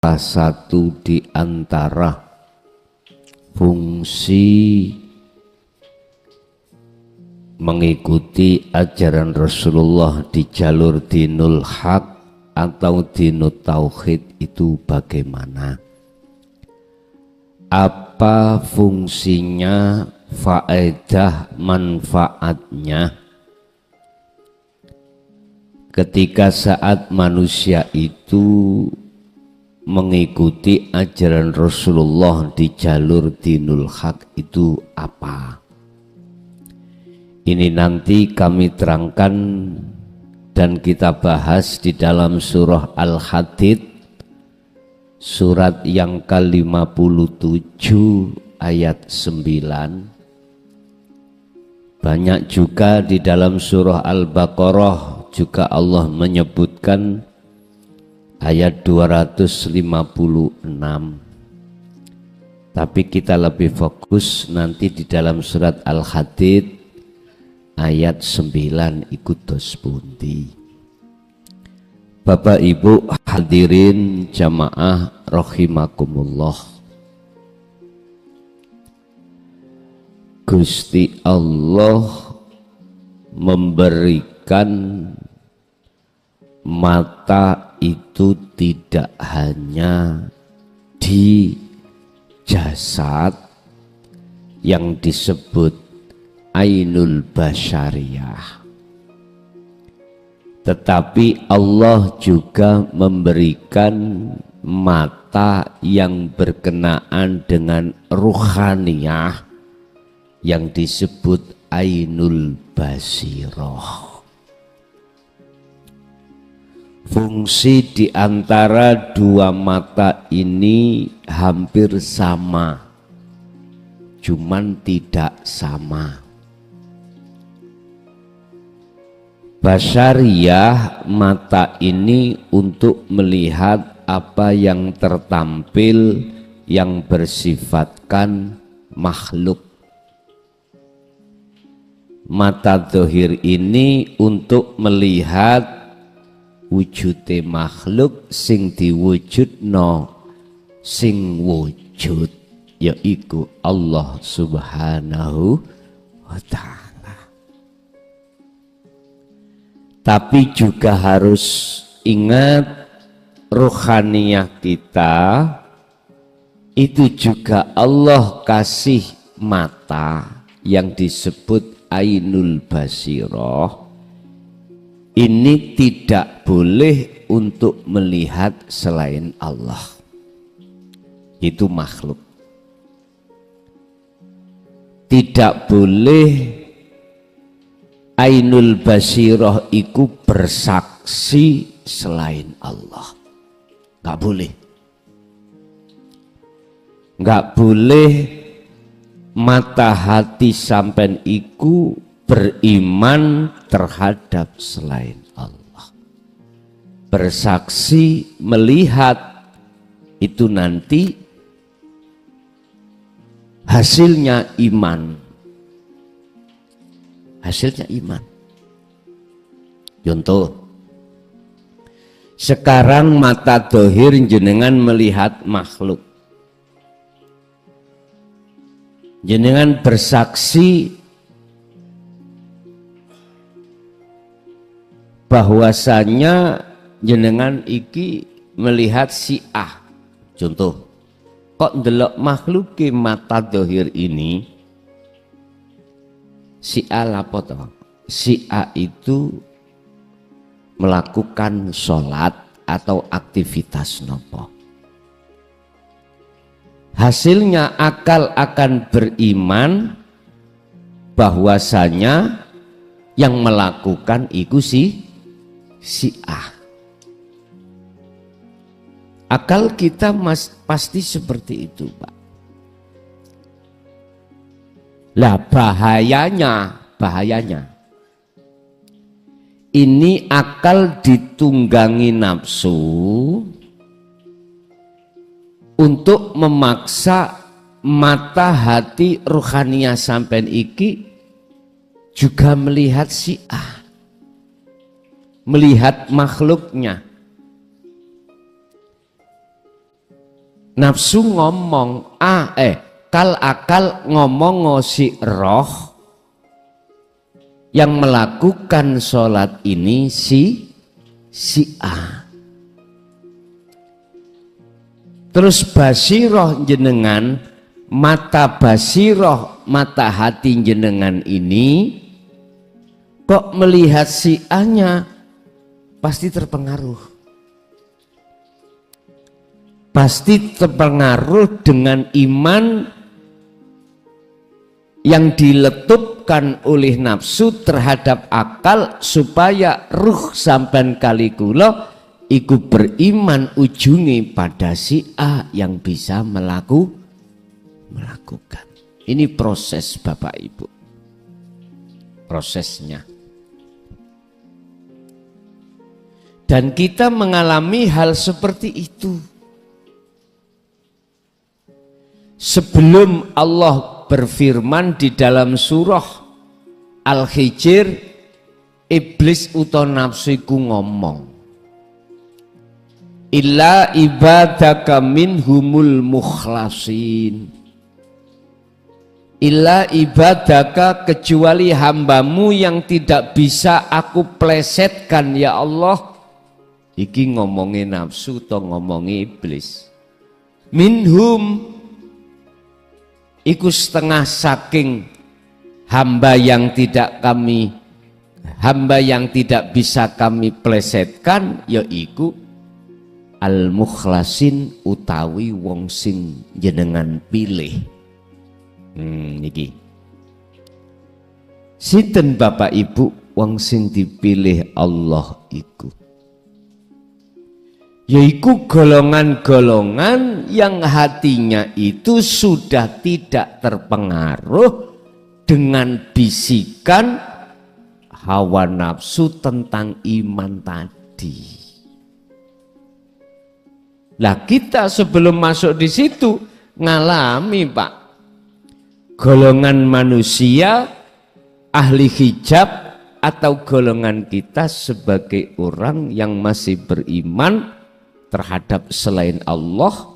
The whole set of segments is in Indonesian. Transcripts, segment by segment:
salah satu di antara fungsi mengikuti ajaran Rasulullah di jalur dinul haq atau dinut tauhid itu bagaimana? Apa fungsinya, faedah manfaatnya ketika saat manusia itu mengikuti ajaran Rasulullah di jalur dinul haq itu apa? Ini nanti kami terangkan dan kita bahas di dalam surah Al-Hadid, surat yang ke-57 ayat 9. Banyak juga di dalam surah Al-Baqarah juga Allah menyebutkan ayat 256. Tapi kita lebih fokus nanti di dalam surat Al-Hadid ayat 9 ikut dos pundi. Bapak Ibu hadirin jamaah rahimakumullah. Gusti Allah memberikan mata itu tidak hanya di jasad yang disebut ainul basyariyah, tetapi Allah juga memberikan mata yang berkenaan dengan ruhaniyah yang disebut ainul basirah. Fungsi di antara dua mata ini hampir sama, cuman tidak sama. Basyariyah, mata ini untuk melihat apa yang tertampil yang bersifatkan makhluk. Mata dohir ini untuk melihat wujude makhluk sing diwujudno, sing wujud yaiku Allah Subhanahu wa ta'ala. Tapi juga harus ingat ruhaniyah kita itu juga Allah kasih mata yang disebut ainul basirah. Ini tidak boleh untuk melihat selain Allah, itu makhluk. Tidak boleh ainul basirah iku bersaksi selain Allah, nggak boleh. Nggak boleh mata hati sampean iku beriman terhadap selain Allah. Bersaksi melihat itu nanti hasilnya iman. Hasilnya iman. Contoh, sekarang mata dohir jenengan melihat makhluk, jenengan bersaksi bahwasanya jenengan iki melihat si A. Contoh, kok ndelok makhluk ke mata dohir ini, si A lapo toh? Si A itu melakukan sholat atau aktivitas nopo. Hasilnya akal akan beriman bahwasanya yang melakukan itu si A. Akal kita pasti seperti itu, Pak. Lah bahayanya ini akal ditunggangi nafsu untuk memaksa mata hati ruhaniyah sampean iki juga melihat si A, melihat makhluknya. Nafsu ngomong kal akal ngomong si roh yang melakukan sholat ini si A. Terus basiroh jenengan, mata basiroh, mata hati jenengan ini kok melihat si A-nya pasti terpengaruh. Pasti terpengaruh dengan iman yang diletupkan oleh nafsu terhadap akal supaya ruh sampean kali kula iku beriman ujungi pada si A yang bisa melakukan. Ini proses Bapak Ibu. Prosesnya. Dan kita mengalami hal seperti itu. Sebelum Allah berfirman di dalam surah Al-Hijr, iblis utawa nafsu iku ngomong, illa ibadaka minhumul mukhlasin, illa ibadaka kecuali hambamu yang tidak bisa aku plesetkan ya Allah. Iki ngomongin nafsu atau ngomongin iblis. Minhum iku setengah saking hamba yang tidak bisa kami plesetkan, yaiku al-mukhlasin utawi wong sing jenengan pilih. Niki sinten Bapak Ibu wong sing dipilih Allah iku? Yaiku golongan-golongan yang hatinya itu sudah tidak terpengaruh dengan bisikan hawa nafsu tentang iman tadi. Lah kita sebelum masuk di situ ngalami Pak, golongan manusia ahli hijab atau golongan kita sebagai orang yang masih beriman terhadap selain Allah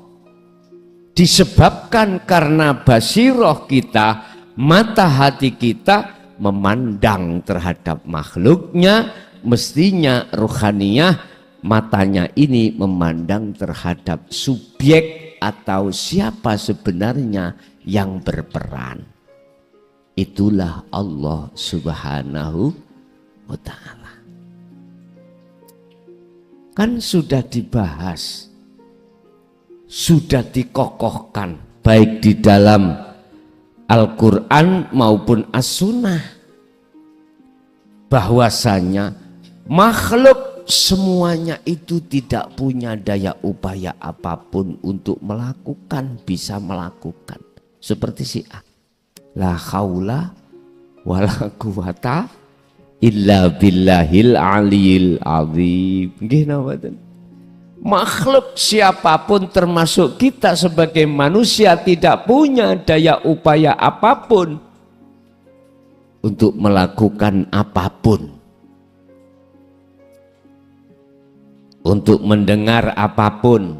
disebabkan karena basiroh kita, mata hati kita memandang terhadap makhluknya, mestinya ruhaniyah matanya ini memandang terhadap subjek atau siapa sebenarnya yang berperan. Itulah Allah Subhanahu wa Ta'ala. Kan sudah dibahas, sudah dikokohkan baik di dalam Al-Quran maupun As-Sunnah bahwasanya makhluk semuanya itu tidak punya daya upaya apapun untuk melakukan, bisa melakukan seperti si A. La haula wala quwata illa billahil aliyil azim. Makhluk siapapun termasuk kita sebagai manusia tidak punya daya upaya apapun untuk melakukan apapun, untuk mendengar apapun,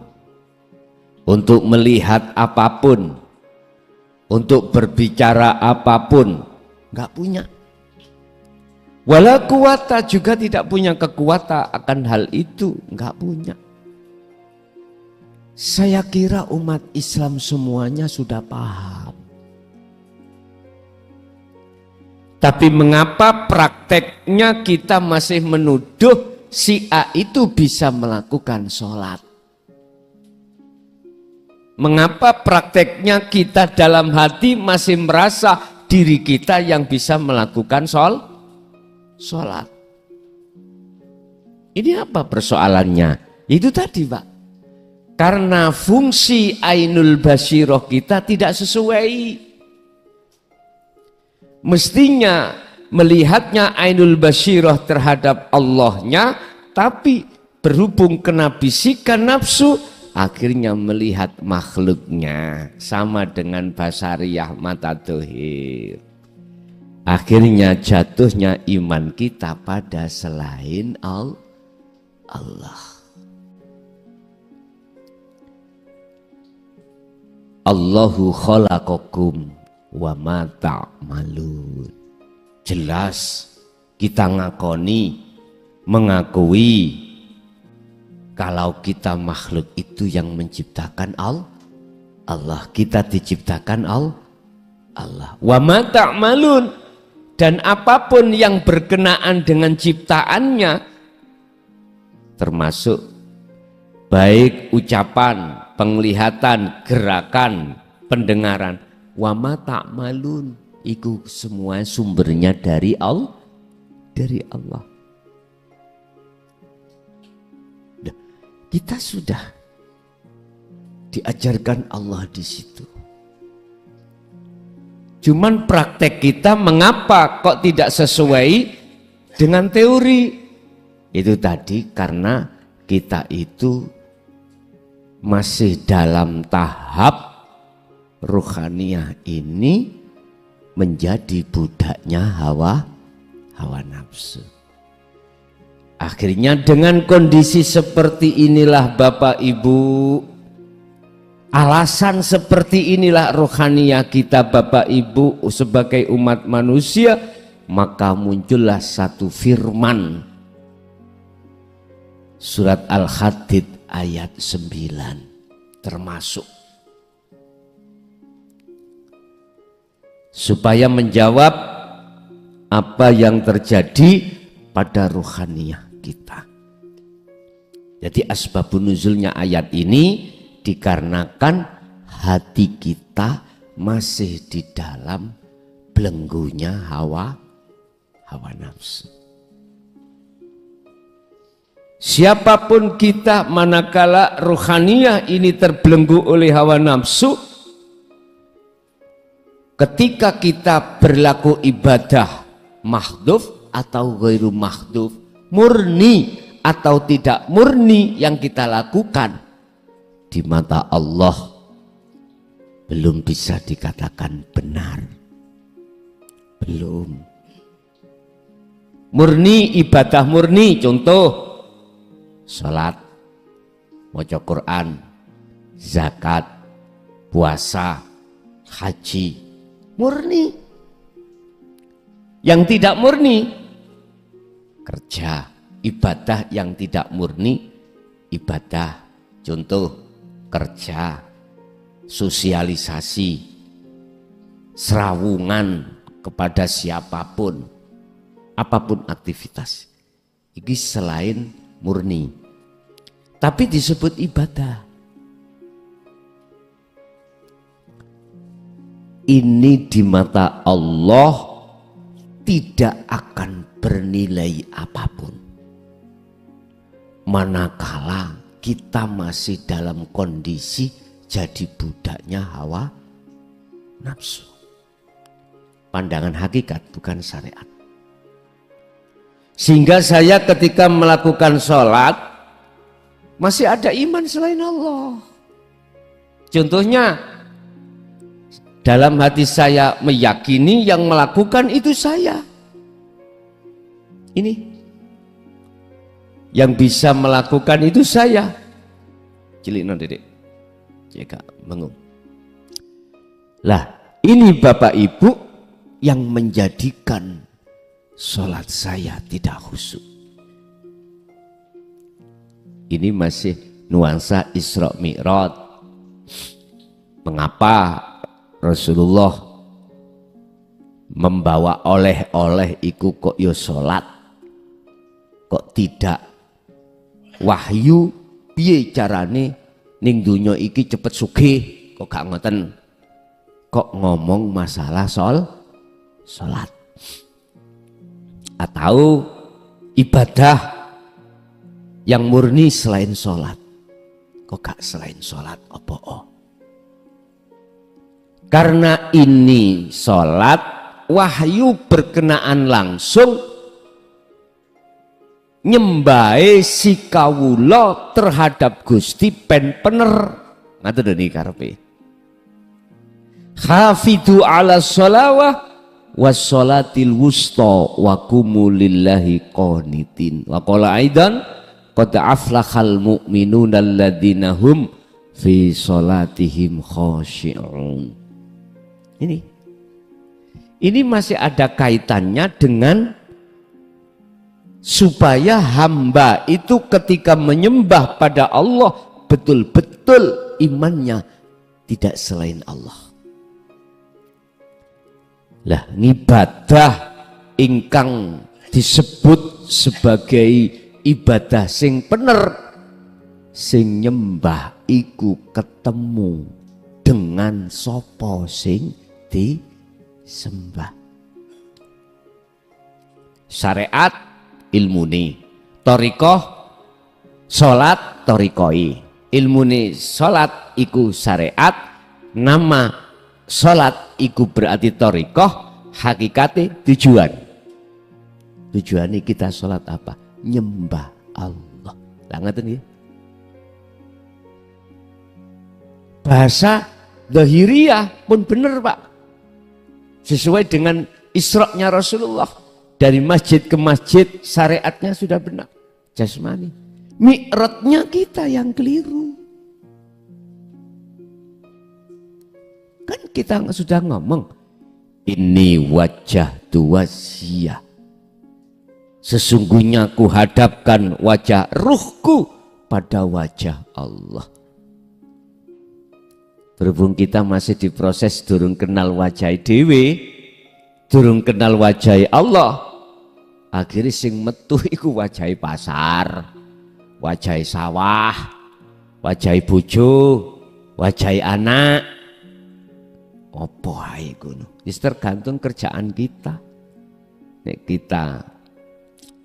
untuk melihat apapun, untuk berbicara apapun, nggak punya. Wala kuwata juga tidak punya kekuatan akan hal itu, nggak punya. Saya kira umat Islam semuanya sudah paham. Tapi mengapa prakteknya kita masih menuduh si A itu bisa melakukan sholat? Mengapa prakteknya kita dalam hati masih merasa diri kita yang bisa melakukan sholat? Ini apa persoalannya? Itu tadi Pak, karena fungsi ainul basiroh kita tidak sesuai. Mestinya melihatnya ainul basiroh terhadap Allahnya, tapi berhubung kena bisikan nafsu, akhirnya melihat makhluknya sama dengan basariyah mata dohir. Akhirnya jatuhnya iman kita pada selain Allah. Allahu khalaqakum wa ma ta'malun. Jelas kita mengakui kalau kita makhluk itu yang menciptakan Allah, kita diciptakan Allah. Wa ma ta'malun, dan apapun yang berkenaan dengan ciptaannya, termasuk baik ucapan, penglihatan, gerakan, pendengaran, wa ma ta'malun, itu semua sumbernya dari Allah. Kita sudah diajarkan Allah di situ. Cuman praktek kita mengapa kok tidak sesuai dengan teori? Itu tadi karena kita itu masih dalam tahap ruhaniyah ini menjadi budaknya hawa nafsu. Akhirnya dengan kondisi seperti inilah Bapak Ibu, alasan seperti inilah rohaniyah kita Bapak Ibu sebagai umat manusia, maka muncullah satu firman surat Al-Hadid ayat 9 termasuk supaya menjawab apa yang terjadi pada rohaniyah kita. Jadi asbabun nuzulnya ayat ini dikarenakan hati kita masih di dalam belenggunya hawa nafsu. Siapapun kita manakala rohaniyah ini terbelenggu oleh hawa nafsu, ketika kita berlaku ibadah mahdhuf atau ghairu mahdhuf, murni atau tidak murni yang kita lakukan, di mata Allah belum bisa dikatakan benar. Belum. Murni, ibadah murni, contoh salat, maca Quran, zakat, puasa, haji, murni. Yang tidak murni, kerja, ibadah yang tidak murni, ibadah, contoh kerja, sosialisasi, serawungan kepada siapapun, apapun aktivitas, ini selain murni, tapi disebut ibadah. Ini di mata Allah tidak akan bernilai apapun manakala kita masih dalam kondisi jadi budaknya hawa nafsu. Pandangan hakikat bukan syariat. Sehingga saya ketika melakukan sholat masih ada iman selain Allah. Contohnya dalam hati saya meyakini yang melakukan itu saya. Ini yang bisa melakukan itu saya. Cilik non dedek, jika mengung. Lah ini Bapak Ibu yang menjadikan sholat saya tidak khusyuk. Ini masih nuansa Isra Mi'raj. Mengapa Rasulullah membawa oleh-oleh iku kok yo sholat, kok tidak wahyu piye carane ning dunya iki cepet sugih, kok gak ngoten, kok ngomong masalah sholat atau ibadah yang murni selain sholat, kok gak selain sholat apa? Karena ini sholat wahyu berkenaan langsung nyembahe si kawula terhadap Gusti pen pener. Ngaten niki karepe. Hafidu ala sholawah was sholatil wusta wa qumu lillahi qanitin. Wa qala aidan qad aflahal mu'minuna alladzina hum fi sholatihim khashi'un. Ini masih ada kaitannya dengan supaya hamba itu ketika menyembah pada Allah betul-betul imannya tidak selain Allah. Lah ngibadah ingkang disebut sebagai ibadah sing bener, sing nyembah iku ketemu dengan sapa sing disembah. Syariat ilmuni, thariqah salat thariqai. Ilmuni salat iku syariat, nama salat iku berarti thariqah, hakikate tujuan. Tujuannya kita salat apa? Nyembah Allah. Lah ngoten nggih. Bahasa zahiriyah pun bener Pak. Sesuai dengan Isra-nya Rasulullah. Dari masjid ke masjid syariatnya sudah benar. Jasmani. Mi'rajnya kita yang keliru. Kan kita sudah ngomong. Ini wajah wajhiyah. Sesungguhnya ku hadapkan wajah ruhku pada wajah Allah. Berhubung kita masih diproses durung kenal wajah dewe, durung kenal wajah Allah, akhirnya sing metu iku wajah pasar, wajah sawah, wajah bojo, wajah anak. Apa ae ngono? Wis tergantung kerjaan kita. Nek kita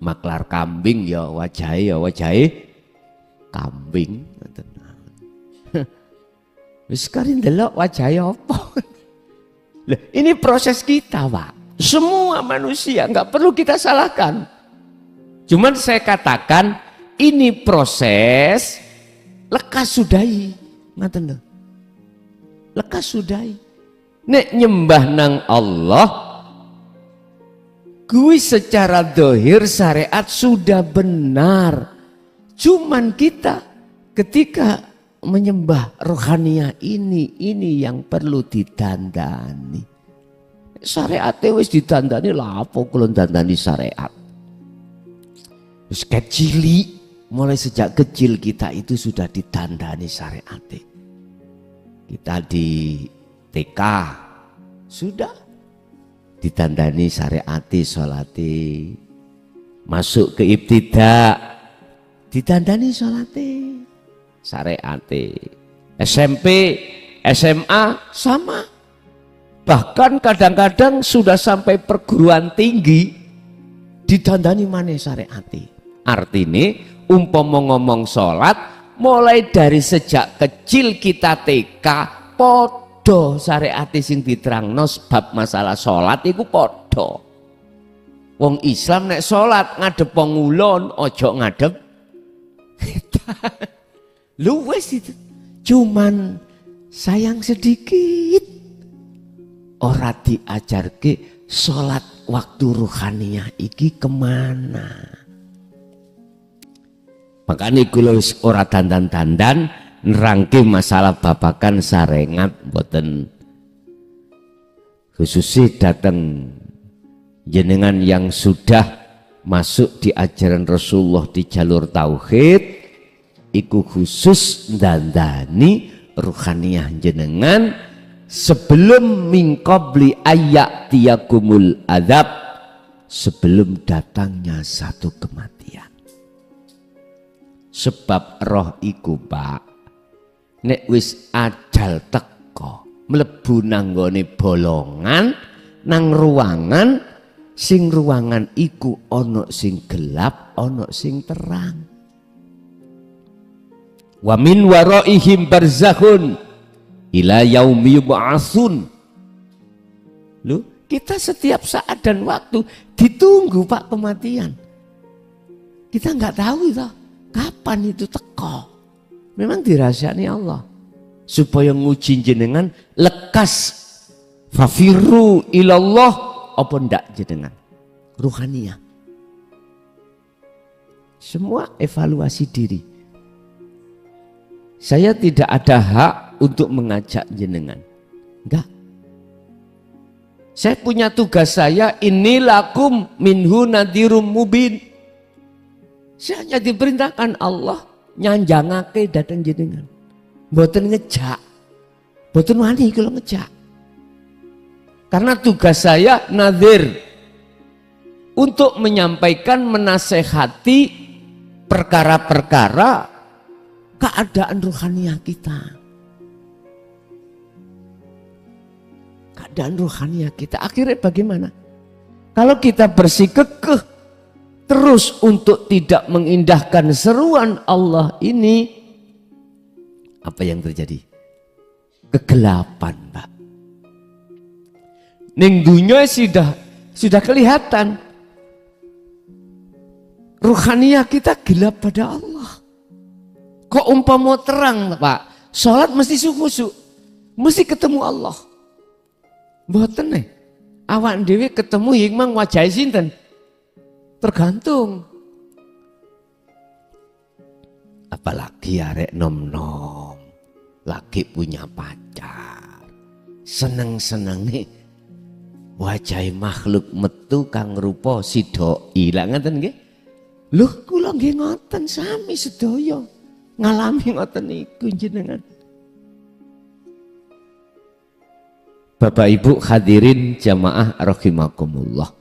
maklar kambing ya wajah kambing. Wis kari ndelok wajahe apa? Lah, ini proses kita, Pak. Semua manusia nggak perlu kita salahkan. Cuman saya katakan ini proses lekas sudahi. Ngaten lho. Lekas sudahi. Nek nyembah nang Allah kuwi secara zahir syariat sudah benar. Cuman kita ketika menyembah rohania ini yang perlu ditandani. Syariat wis ditandani lah apa kula dandani syariat. Wis kecili, mulai sejak kecil kita itu sudah ditandani syariat. Kita di TK sudah ditandani syariat sholati. Masuk ke ibtidak ditandani sholati. Syariate. SMP, SMA sama. Bahkan kadang-kadang sudah sampai perguruan tinggi ditandani maneh syariate. Artinya umpama ngomong sholat mulai dari sejak kecil kita TK podo syariate sing diterangno sebab masalah sholat iku podo. Wong Islam nek sholat ngadep wong ulun ojo ngadep luwes itu. Cuman sayang sedikit ora diajarke sholat waktu ruhaniyah iki kemana. Makanya kula wis ora dandan-dandan nerangke masalah babakan sarengat mboten. Khususnya datang jenengan yang sudah masuk di ajaran Rasulullah di jalur tauhid, iku khusus dandani ruhaniyah jenengan sebelum mingkobli ayak tiyakumul adab, sebelum datangnya satu kematian. Sebab roh iku Pak, nek wis ajal teko mlebu nanggone bolongan nang ruangan, sing ruangan iku ono sing gelap, ono sing terang. Wa min waraihim barzakhun ila yaumi yub'atsun. Loh, kita setiap saat dan waktu ditunggu Pak kematian. Kita nggak tahu itu kapan itu teko. Memang dirahasiani Allah supaya nguji jenengan lekas fafiru ilallah apa ndak jenengan ruhaniyah. Semua evaluasi diri. Saya tidak ada hak untuk mengajak jenengan. Enggak. Saya punya tugas saya, inilakum minhu nadhirum mubin. Saya hanya diperintahkan Allah nyanjangake datang jenengan. Mboten ngejak. Mboten wani kalau ngejak. Karena tugas saya nadhir untuk menyampaikan, menasehati perkara-perkara keadaan rohaniah kita. Keadaan rohaniah kita. Akhirnya bagaimana? Kalau kita bersikekeh terus untuk tidak mengindahkan seruan Allah ini, apa yang terjadi? Kegelapan, Pak. Ning dunia sudah kelihatan. Rohaniah kita gelap pada Allah. Kok umpama terang, Pak? Sholat mesti khusyuk, mesti ketemu Allah. Mboten nih. Awak dhewe ketemu hikmah wajah sinten? Tergantung. Apalagi arek nom-nom, lagi punya pacar, seneng-senenge wajah makhluk metu kang rupa sidoi. Lah ngaten nggih? Lho kula nggih ngoten sami sedaya. Ngalami ngoten niku jenengan. Bapak Ibu hadirin jamaah rahimakumullah.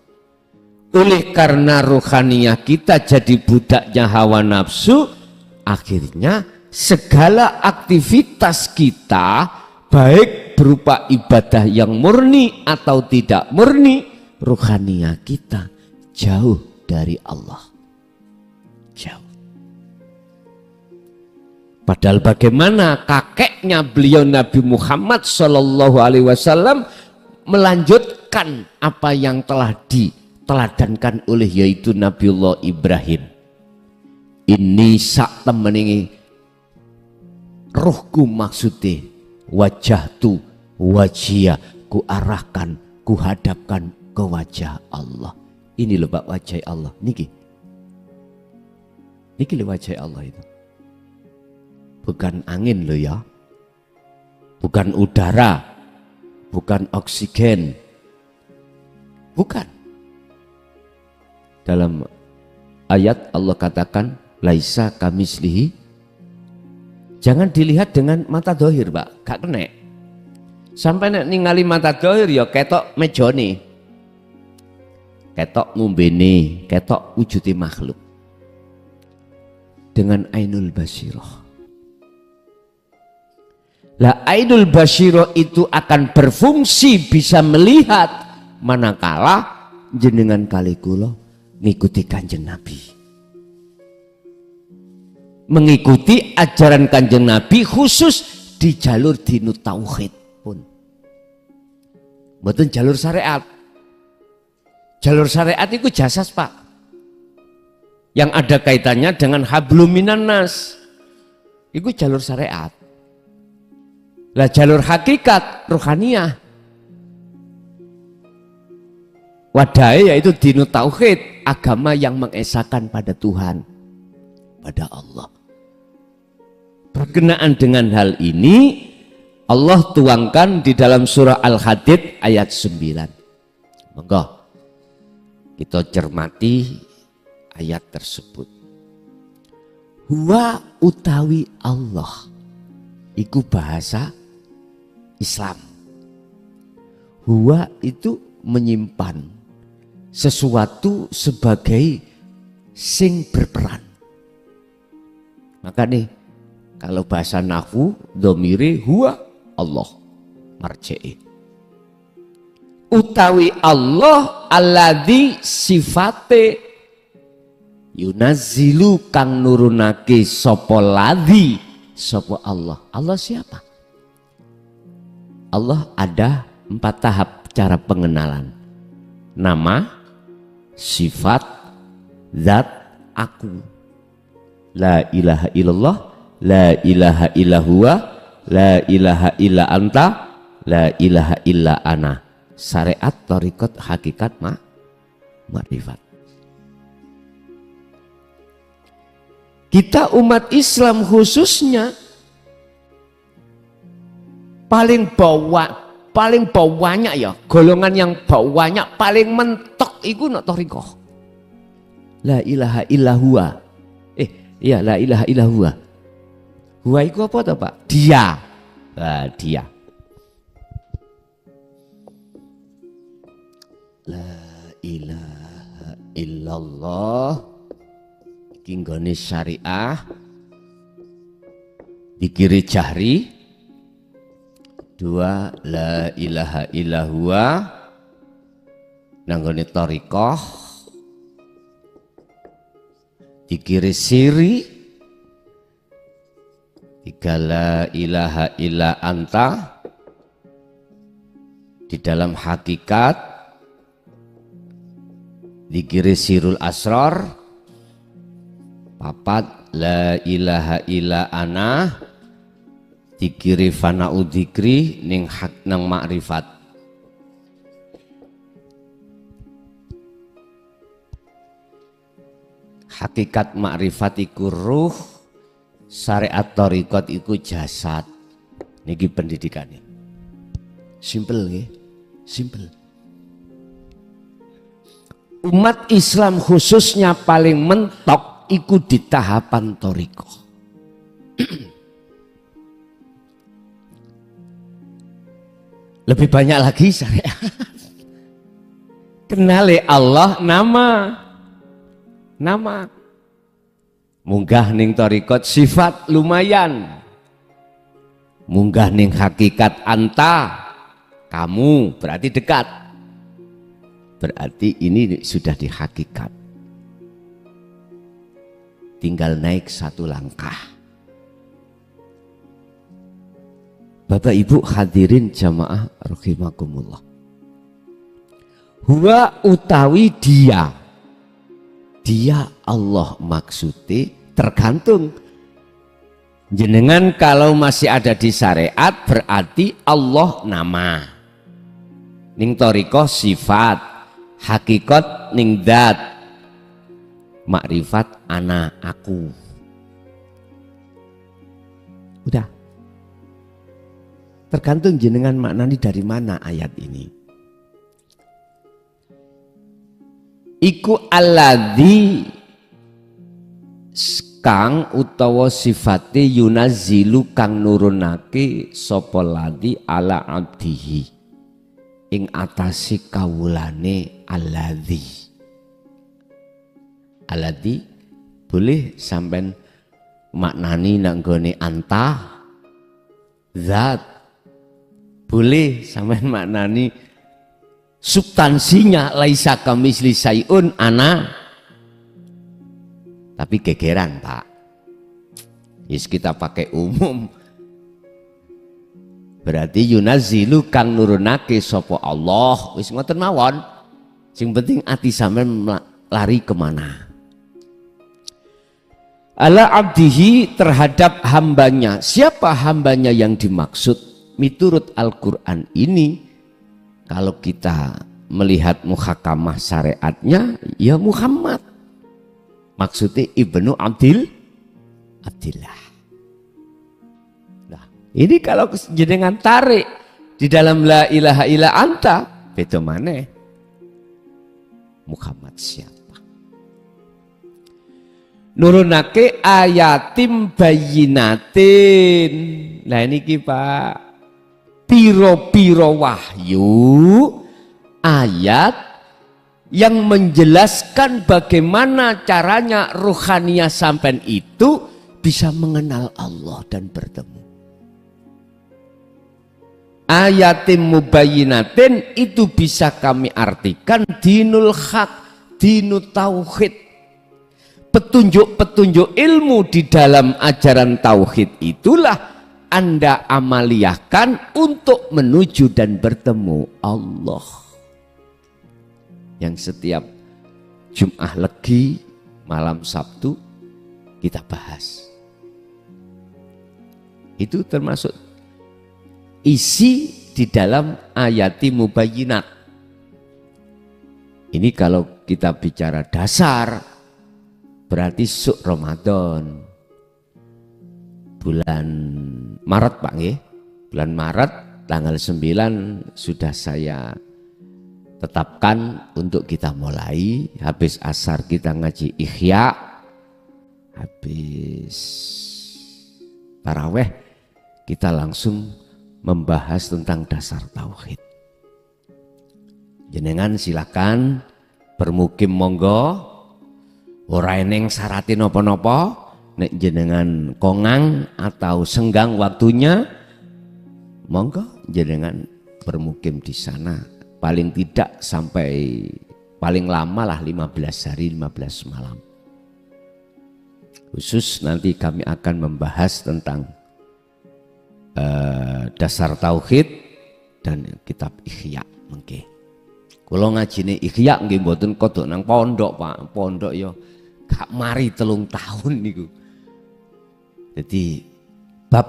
Oleh karena rohaniah kita jadi budaknya hawa nafsu, akhirnya segala aktivitas kita baik berupa ibadah yang murni atau tidak murni, rohaniah kita jauh dari Allah. Jauh. Padahal bagaimana kakeknya beliau Nabi Muhammad SAW melanjutkan apa yang telah diteladankan oleh yaitu Nabiullah Ibrahim. Ini sak temeningi rohku maksudnya wajah tu wajia ku arahkan ku hadapkan ke wajah Allah. Ini loh Pak wajah Allah niki loh wajah Allah itu. Bukan angin loh ya, bukan udara, bukan oksigen, bukan. Dalam ayat Allah katakan laisa kamislihi. Jangan dilihat dengan mata dohir Pak, gak kena. Sampai nek ningali mata dohir ya ketok mejone, ketok ngumbene, ketok wujudi makhluk. Dengan ainul basirah. Lah ainul basirah itu akan berfungsi bisa melihat manakala jenengan kali kula ngikuti Kanjeng Nabi. Mengikuti ajaran Kanjeng Nabi khusus di jalur dinu tauhid pun. Mboten jalur syariat. Jalur syariat itu jasas Pak. Yang ada kaitannya dengan hablum minan nas. Itu jalur syariat. Lah jalur hakikat rohaniah. Wadai yaitu dinu tauhid, agama yang mengesahkan pada Tuhan, pada Allah. Berkenaan dengan hal ini Allah tuangkan di dalam surah Al-Hadid ayat 9. Monggo kita cermati ayat tersebut. Huwa utawi Allah iku bahasa Islam. Huwa itu menyimpan sesuatu sebagai sing berperan. Maka nih kalau bahasa nahwu dhamire huwa Allah marji'i. Utawi Allah alladzi sifate yunazzilu kang nurunake sapa ladzi sapa Allah. Allah siapa? Allah ada 4 tahap cara pengenalan. Nama, sifat, zat, aku. La ilaha illallah, la ilaha illa huwa, la ilaha illa anta, la ilaha illa ana. Syariat, thariqat, hakikat, ma'rifat. Kita umat Islam khususnya paling bawahnya ya, golongan yang bawahnya paling mentok iku nak thariqah. La ilaha illa huwa. Iya, la ilaha illa huwa. Huwa iku apa to, Pak? Dia. Dia. La ilaha illallah. Iki nggone syariah. Dikiri jahri. Dua, la ilaha illa huwa. Nanggone thariqah. Dikiri siri. Tiga, la ilaha illa anta. Di dalam hakikat. Dikiri sirul asrar. Papat, la ilaha illa ana. Dikiri fana'u dzikri ning hak nang makrifat. Hakikat makrifat iku ruh, syariat thariqat iku jasad. Niki pendidikane. Simple nggih, simple. Umat Islam khususnya paling mentok iku di tahapan thariqah. Lebih banyak lagi syariat. Kenali Allah nama. Munggah ning thariqat sifat lumayan. Munggah ning hakikat anta, kamu berarti dekat. Berarti ini sudah di hakikat. Tinggal naik satu langkah. Bapak Ibu hadirin jamaah rahimakumullah. Huwa utawi dia. Dia Allah maksudnya tergantung. Jenengan kalau masih ada di syariat berarti Allah nama. Ning thariqah sifat, hakikat ning zat. Makrifat ana aku. Udah. Tergantung jenengan maknani dari mana ayat ini. Iku alladzi kang utawa sifate yunazzilu kang nurunake sapa ladzi ala abdihi ing atase kawulane alladzi. Alladzi boleh sampean maknani nang gone anta zat. Boleh sampean maknani substansinya laisa kamisli sayun ana. Tapi gegeran, Pak. Yes, kita pakai umum. Berarti yunazzilu kang nurunake sapa Allah. Wis ngoten mawon. Sing penting ati sampean lari kemana. Ala abdihi terhadap hambanya. Siapa hambanya yang dimaksud? Miturut Al-Quran ini, kalau kita melihat muhakamah syariatnya, ya Muhammad. Maksudnya Ibnu Abdillah. Nah, ini kalau jenengan tarik di dalam la ilaha illa anta, beda maneh. Muhammad siapa? Nurunake ayatim bayinatin. Nah ini Pak. Piro-piro wahyu ayat yang menjelaskan bagaimana caranya ruhaniyah sampean itu bisa mengenal Allah dan bertemu. Ayatim mubayyinatin itu bisa kami artikan dinul haq, dinul tauhid. Petunjuk-petunjuk ilmu di dalam ajaran tauhid itulah Anda amaliyahkan untuk menuju dan bertemu Allah. Yang setiap Jum'ah Legi, malam Sabtu kita bahas. Itu termasuk isi di dalam ayati mubayyinat. Ini kalau kita bicara dasar, berarti suk Ramadan. Bulan Maret Pak nggih. bulan Maret tanggal 9 sudah saya tetapkan untuk kita mulai. Habis asar kita ngaji Ihya, habis taraweh kita langsung membahas tentang dasar tauhid. Jenengan silakan bermukim monggo, ora eneng syaratin napa-napa. Nek jenengan kongang atau senggang waktunya, monggo jenengan bermukim di sana. Paling tidak sampai paling lama lah 15 hari 15 malam. Khusus nanti kami akan membahas tentang dasar tauhid dan kitab Ihya mengke. Kula ngajine Ihya nggih mboten kodok nang pondok, Pak. Pondok ya gak mari 3 tahun niku. Jadi bab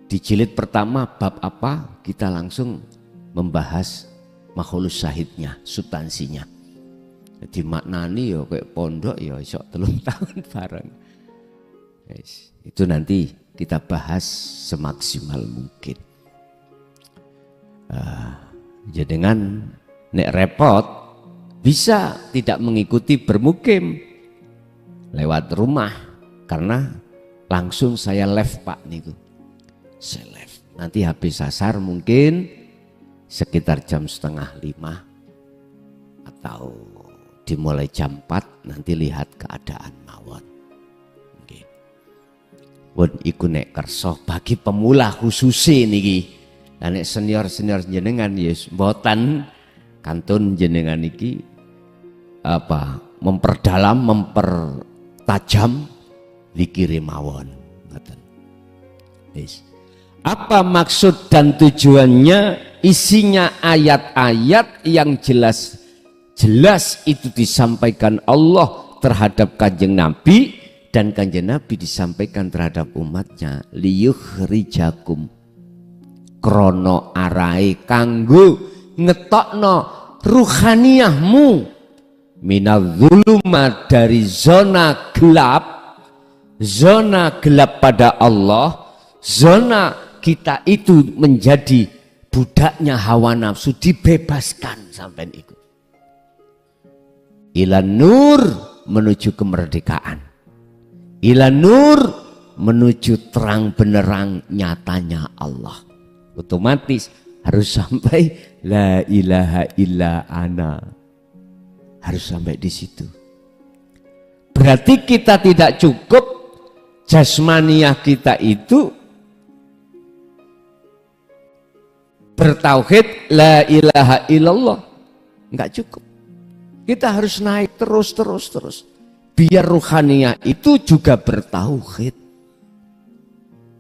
di jilid pertama bab apa kita langsung membahas makhlus syahidnya, substansinya. Jadi maknani ya kayak pondok ya iso 3 tahun bareng. Yes, itu nanti kita bahas semaksimal mungkin. Jenengan nek repot bisa tidak mengikuti bermukim lewat rumah karena langsung saya live Pak niku. Saya live. Nanti habis asar mungkin sekitar jam 4:30 atau dimulai jam 4 nanti lihat keadaan mawon. Nggih. Pun iku nek kersa bagi pemula khususi niki. Lah nek senior-senior jenengan yes mboten kantun jenengan iki memperdalam, mempertajam zikir mawon. Ngoten. Wis. Apa maksud dan tujuannya? Isinya ayat-ayat yang jelas itu disampaikan Allah terhadap Kanjeng Nabi dan Kanjeng Nabi disampaikan terhadap umatnya. Liyukhrijakum krono arai kanggo ngetokno ruhaniyahmu minadzulumat dari zona gelap pada Allah, zona kita itu menjadi budaknya hawa nafsu, dibebaskan sampai itu ila nur menuju kemerdekaan, ila nur menuju terang benerang nyatanya Allah. Otomatis harus sampai la ilaha illa ana, harus sampai di situ. Berarti kita tidak cukup jasmaniah kita itu bertauhid la ilaha illallah, enggak cukup. Kita harus naik terus. Biar ruhaniah itu juga bertauhid,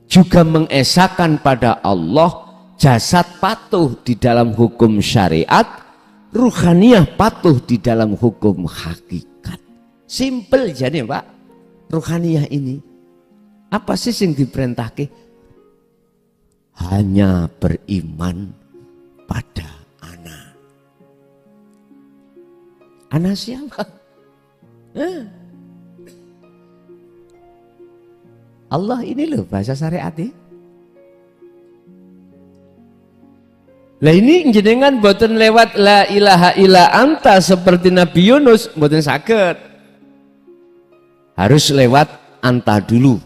juga mengesahkan pada Allah. Jasad patuh di dalam hukum syariat, ruhaniah patuh di dalam hukum hakikat. Simple jadi Pak. Ruhaniah ini apa sih yang diperintahkan? Hanya beriman pada ana. Ana siapa? Allah ini loh bahasa syariatnya. Lah ini jenengan boten lewat la ilaha illa anta seperti Nabi Yunus boten saged. Harus lewat anta dulu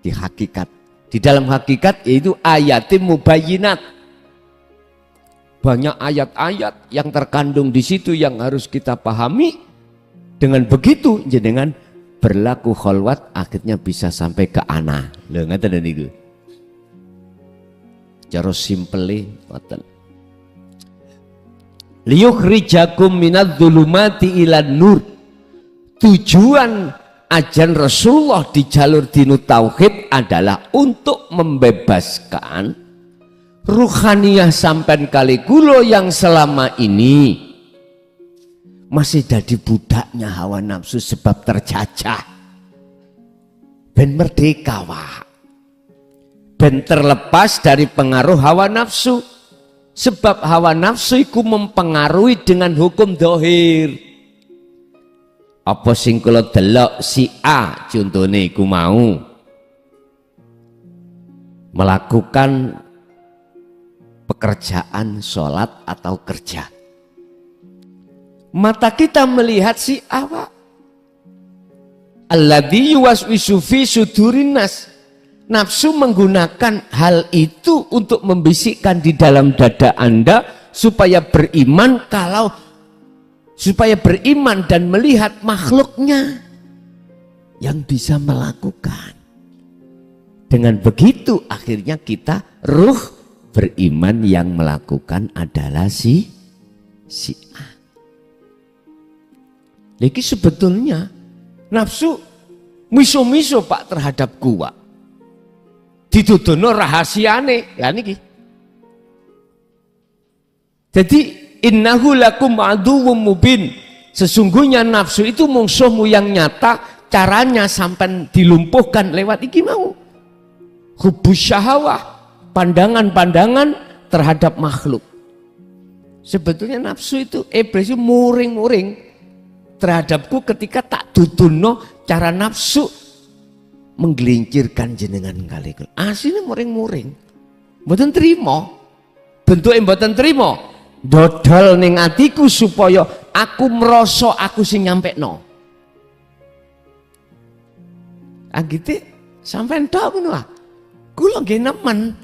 di hakikat. Di dalam hakikat yaitu ayatim mubayyinat. Banyak ayat-ayat yang terkandung di situ yang harus kita pahami. Dengan begitu jenengan berlaku kholwat akhirnya bisa sampai ke ana. Lho ngaten niku. Cara simple ngoten. Liyukhrijakum minadz-dzulumati ilan nur. Tujuan ajaran Rasulullah di jalur dinut tauhid adalah untuk membebaskan ruhaniyah sampean kali kula yang selama ini masih jadi budaknya hawa nafsu sebab terjajah. Ben merdeka wah. Ben terlepas dari pengaruh hawa nafsu. Sebab hawa nafsu iku mempengaruhi dengan hukum dohir. Apa sing kula delok si A contone iku mau melakukan pekerjaan sholat atau kerja. Mata kita melihat si awak. Alladzi yuwaswisu fi sudurin nas. Nafsu menggunakan hal itu untuk membisikkan di dalam dada Anda supaya beriman, supaya beriman dan melihat makhluknya yang bisa melakukan. Dengan begitu akhirnya kita ruh beriman yang melakukan adalah si A. Lagi sebetulnya nafsu miso-miso Pak terhadap gua. Dituduhno rahasiane ya niki. Jadi innahu lakum aduwwum mubin. Sesungguhnya nafsu itu musuhmu yang nyata, caranya sampai dilumpuhkan lewat iki mau. Hubus syahawah, pandangan-pandangan terhadap makhluk. Sebetulnya nafsu itu iblis itu muring-muring terhadapku ketika tak duduno cara nafsu menggelincirkan jenengan kali. Aslinya muring-muring. Mboten trima. Bentuke mboten trima. Dodol ning atiku supaya aku merasa aku sing nyampekno. Agite sampean tok ngono ah. Kula nggih nemen.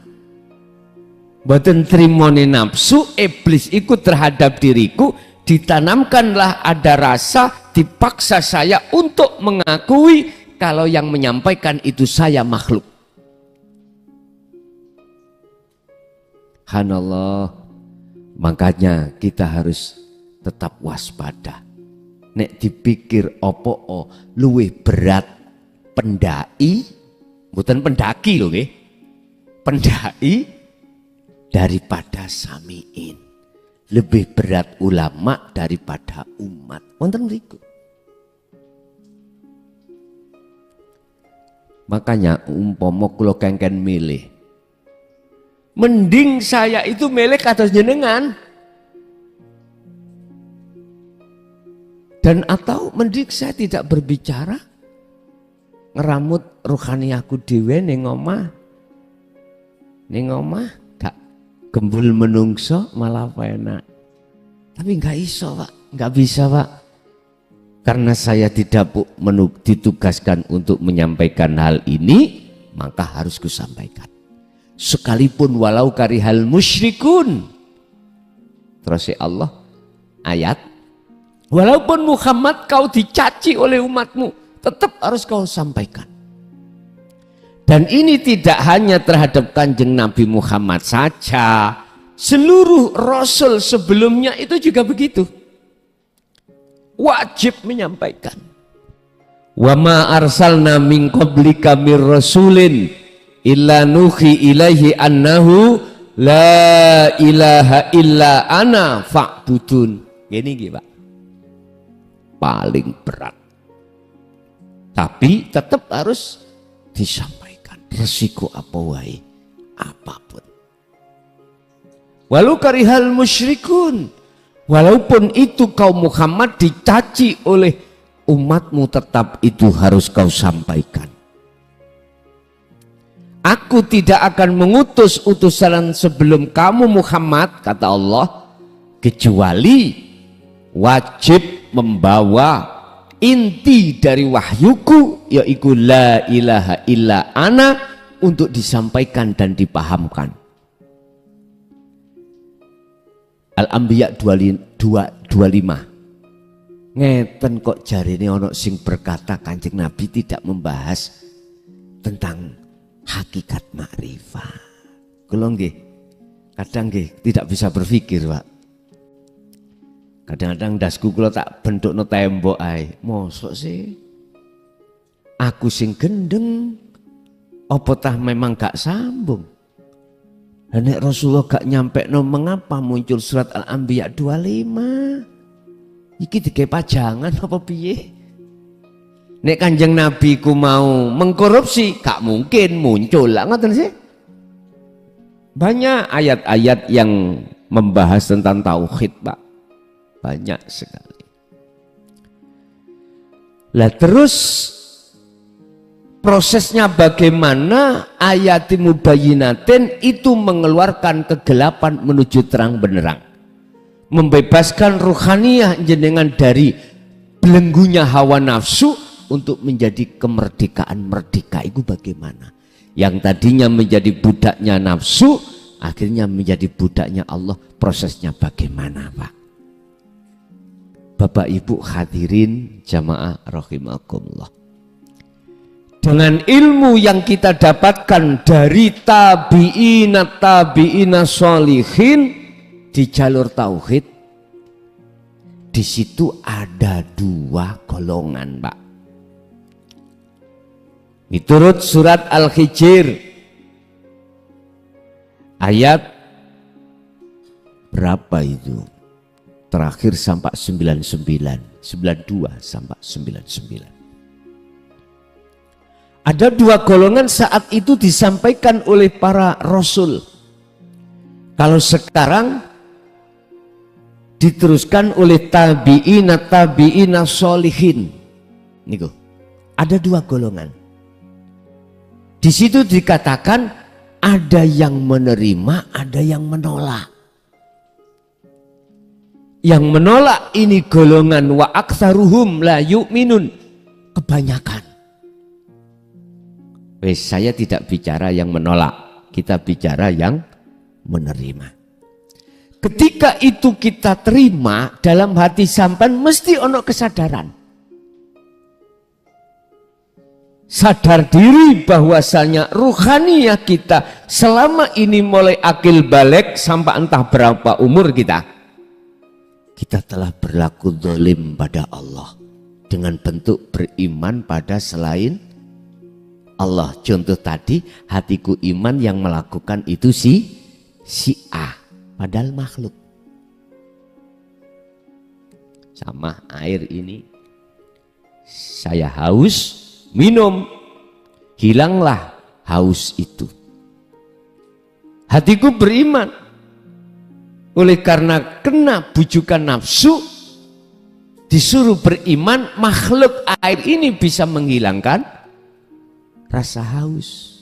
Mboten trimane nafsu iblis ikut terhadap diriku, ditanamkanlah ada rasa dipaksa saya untuk mengakui kalau yang menyampaikan itu saya makhluk. Subhanallah. Makanya kita harus tetap waspada. Nek dipikir opo luwih berat pendai, bukan pendaki loh nggih. Pendai daripada samiin. Lebih berat ulama daripada umat. Wonten mriku. Makanya umpama kula kengken milih, mending saya itu milih kados jenengan, dan atau mending saya tidak berbicara, ngeramut rohani aku dhewe ning omah gak gembul menungso malah enak. Tapi nggak iso Pak, nggak bisa Pak. Karena saya tidak ditugaskan untuk menyampaikan hal ini, maka harus kusampaikan. Sekalipun walau karihal musyrikun. Terus Allah ayat, walaupun Muhammad kau dicaci oleh umatmu, tetap harus kau sampaikan. Dan ini tidak hanya terhadap Kanjeng Nabi Muhammad saja, seluruh Rasul sebelumnya itu juga begitu. Wajib menyampaikan. Wa ma arsalna min qablika mir rasulin illa nuhi ilaihi annahu la ilaha illa ana fa'budun. Gini Pak. Paling berat. Tapi tetap harus disampaikan. Resiko apa wae, apapun. Walau karihal musyrikun. Walaupun itu kaum Muhammad dicaci oleh umatmu, tetap itu harus kau sampaikan. Aku tidak akan mengutus utusan sebelum kamu Muhammad, kata Allah, kecuali wajib membawa inti dari wahyuku, yaitu la ilaha illa ana, untuk disampaikan dan dipahamkan. Al-Anbiya 25. Ngeten kok jarine ono sing berkata Kanjeng Nabi tidak membahas tentang hakikat makrifat. Kula nggih kadang nggih tidak bisa berpikir, Pak. Kadang-kadang dasku kula tak bentukno tembok ae. Mosok sih aku sing gendeng apa tah memang gak sambung? Dan nek Rasulullah gak nyampe mengapa muncul surat Al-Anbiya 25? Iki dikei pajangan apa piye? Nek Kanjeng Nabi ku mau mengkorupsi, gak mungkin muncul lah, ngoten sih. Banyak ayat-ayat yang membahas tentang tauhid, Pak. Banyak sekali. Lah terus prosesnya bagaimana ayati mubayyinatin itu mengeluarkan kegelapan menuju terang benderang, membebaskan ruhaniyah jenengan dari belenggunya hawa nafsu untuk menjadi kemerdekaan merdeka. Itu bagaimana? Yang tadinya menjadi budaknya nafsu akhirnya menjadi budaknya Allah. Prosesnya bagaimana, Pak? Bapak Ibu hadirin jamaah rahimakumullah, dengan ilmu yang kita dapatkan dari tabi'ina sholihin di jalur tauhid, di situ ada dua golongan, Pak. Menurut surat Al-Hijr ayat berapa itu? Terakhir sampai 99, 92 sampai 99. Ada dua golongan saat itu disampaikan oleh para rasul. Kalau sekarang diteruskan oleh tabi'ina sholihin. Niku. Ada dua golongan. Di situ dikatakan ada yang menerima, ada yang menolak. Yang menolak ini golongan wa aktsaruhum la yu'minun, kebanyakan. Saya tidak bicara yang menolak, kita bicara yang menerima. Ketika itu kita terima, dalam hati sampean mesti ono kesadaran. Sadar diri bahwasanya ruhaniyah kita selama ini mulai akil balik sampai entah berapa umur kita telah berlaku zalim pada Allah dengan bentuk beriman pada selain Allah. Contoh tadi, hatiku iman yang melakukan itu si A, padahal makhluk. Sama air ini, saya haus, minum, hilanglah haus itu. Hatiku beriman. Oleh karena kena bujukan nafsu, disuruh beriman, makhluk air ini bisa menghilangkan rasa haus.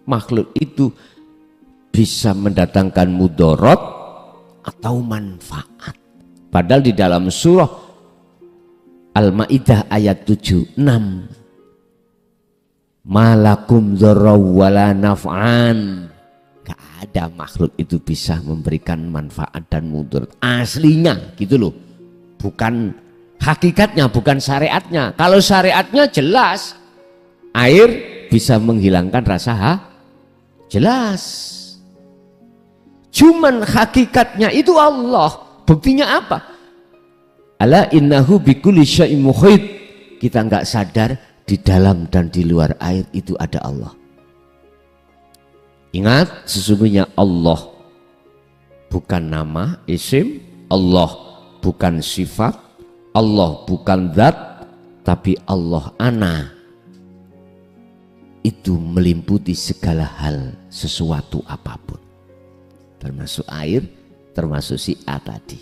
Makhluk itu bisa mendatangkan mudorot atau manfaat. Padahal di dalam surah Al-Ma'idah ayat 76, malakum dzarraw wala naf'an, gak ada makhluk itu bisa memberikan manfaat dan mudarat aslinya gitu loh, bukan hakikatnya, bukan syariatnya. Kalau syariatnya jelas air bisa menghilangkan rasa jelas, cuman hakikatnya itu Allah. Buktinya apa? Ala innahu bikulli syai'in muhit. Kita nggak sadar di dalam dan di luar air itu ada Allah. Ingat, sesungguhnya Allah bukan nama, isim, Allah bukan sifat, Allah bukan zat, tapi Allah ana. Itu melimputi segala hal, sesuatu apapun. Termasuk air, termasuk si A tadi.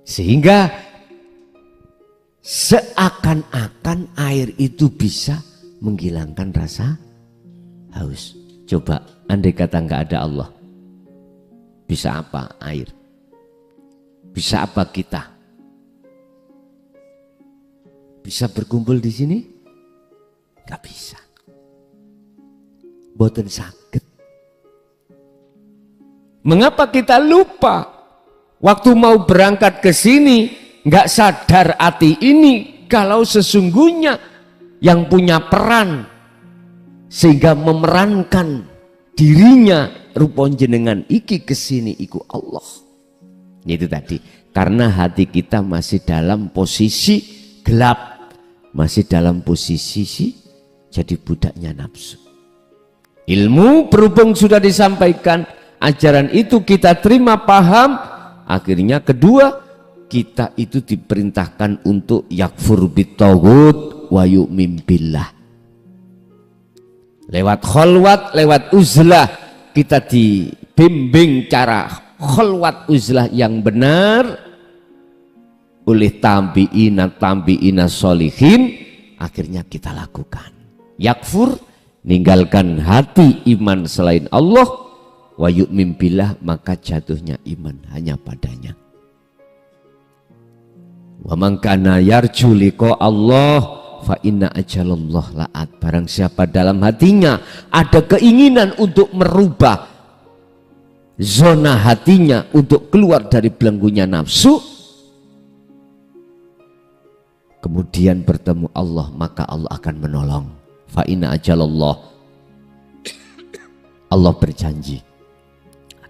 Sehingga seakan-akan air itu bisa menghilangkan rasa haus. Coba andai kata nggak ada Allah, bisa apa air? Bisa apa kita? Bisa berkumpul di sini? Nggak bisa. Boten sakit. Mengapa kita lupa? Waktu mau berangkat ke sini nggak sadar hati ini kalau sesungguhnya yang punya peran sehingga memerankan dirinya rupon jenengan iki kesini iku Allah. Itu tadi, karena hati kita masih dalam posisi gelap, masih dalam posisi jadi budaknya nafsu. Ilmu berhubung sudah disampaikan, ajaran itu kita terima, paham. Akhirnya kedua, kita itu diperintahkan untuk yakfur bitaghut wa yu'min billah. Lewat kholwat, lewat uzlah, kita dibimbing cara kholwat uzlah yang benar oleh tabi'ina sholihin. akhirnya kita lakukan. Yakfur, ninggalkan hati iman selain Allah, wa yu'min billah, maka jatuhnya iman hanya padanya. Wa man kana yarju liqa Allah fa inna ajalallah la'at. Barang siapa dalam hatinya ada keinginan untuk merubah zona hatinya untuk keluar dari belenggunya nafsu, kemudian bertemu Allah, maka Allah akan menolong. Fa inna ajalallah, Allah berjanji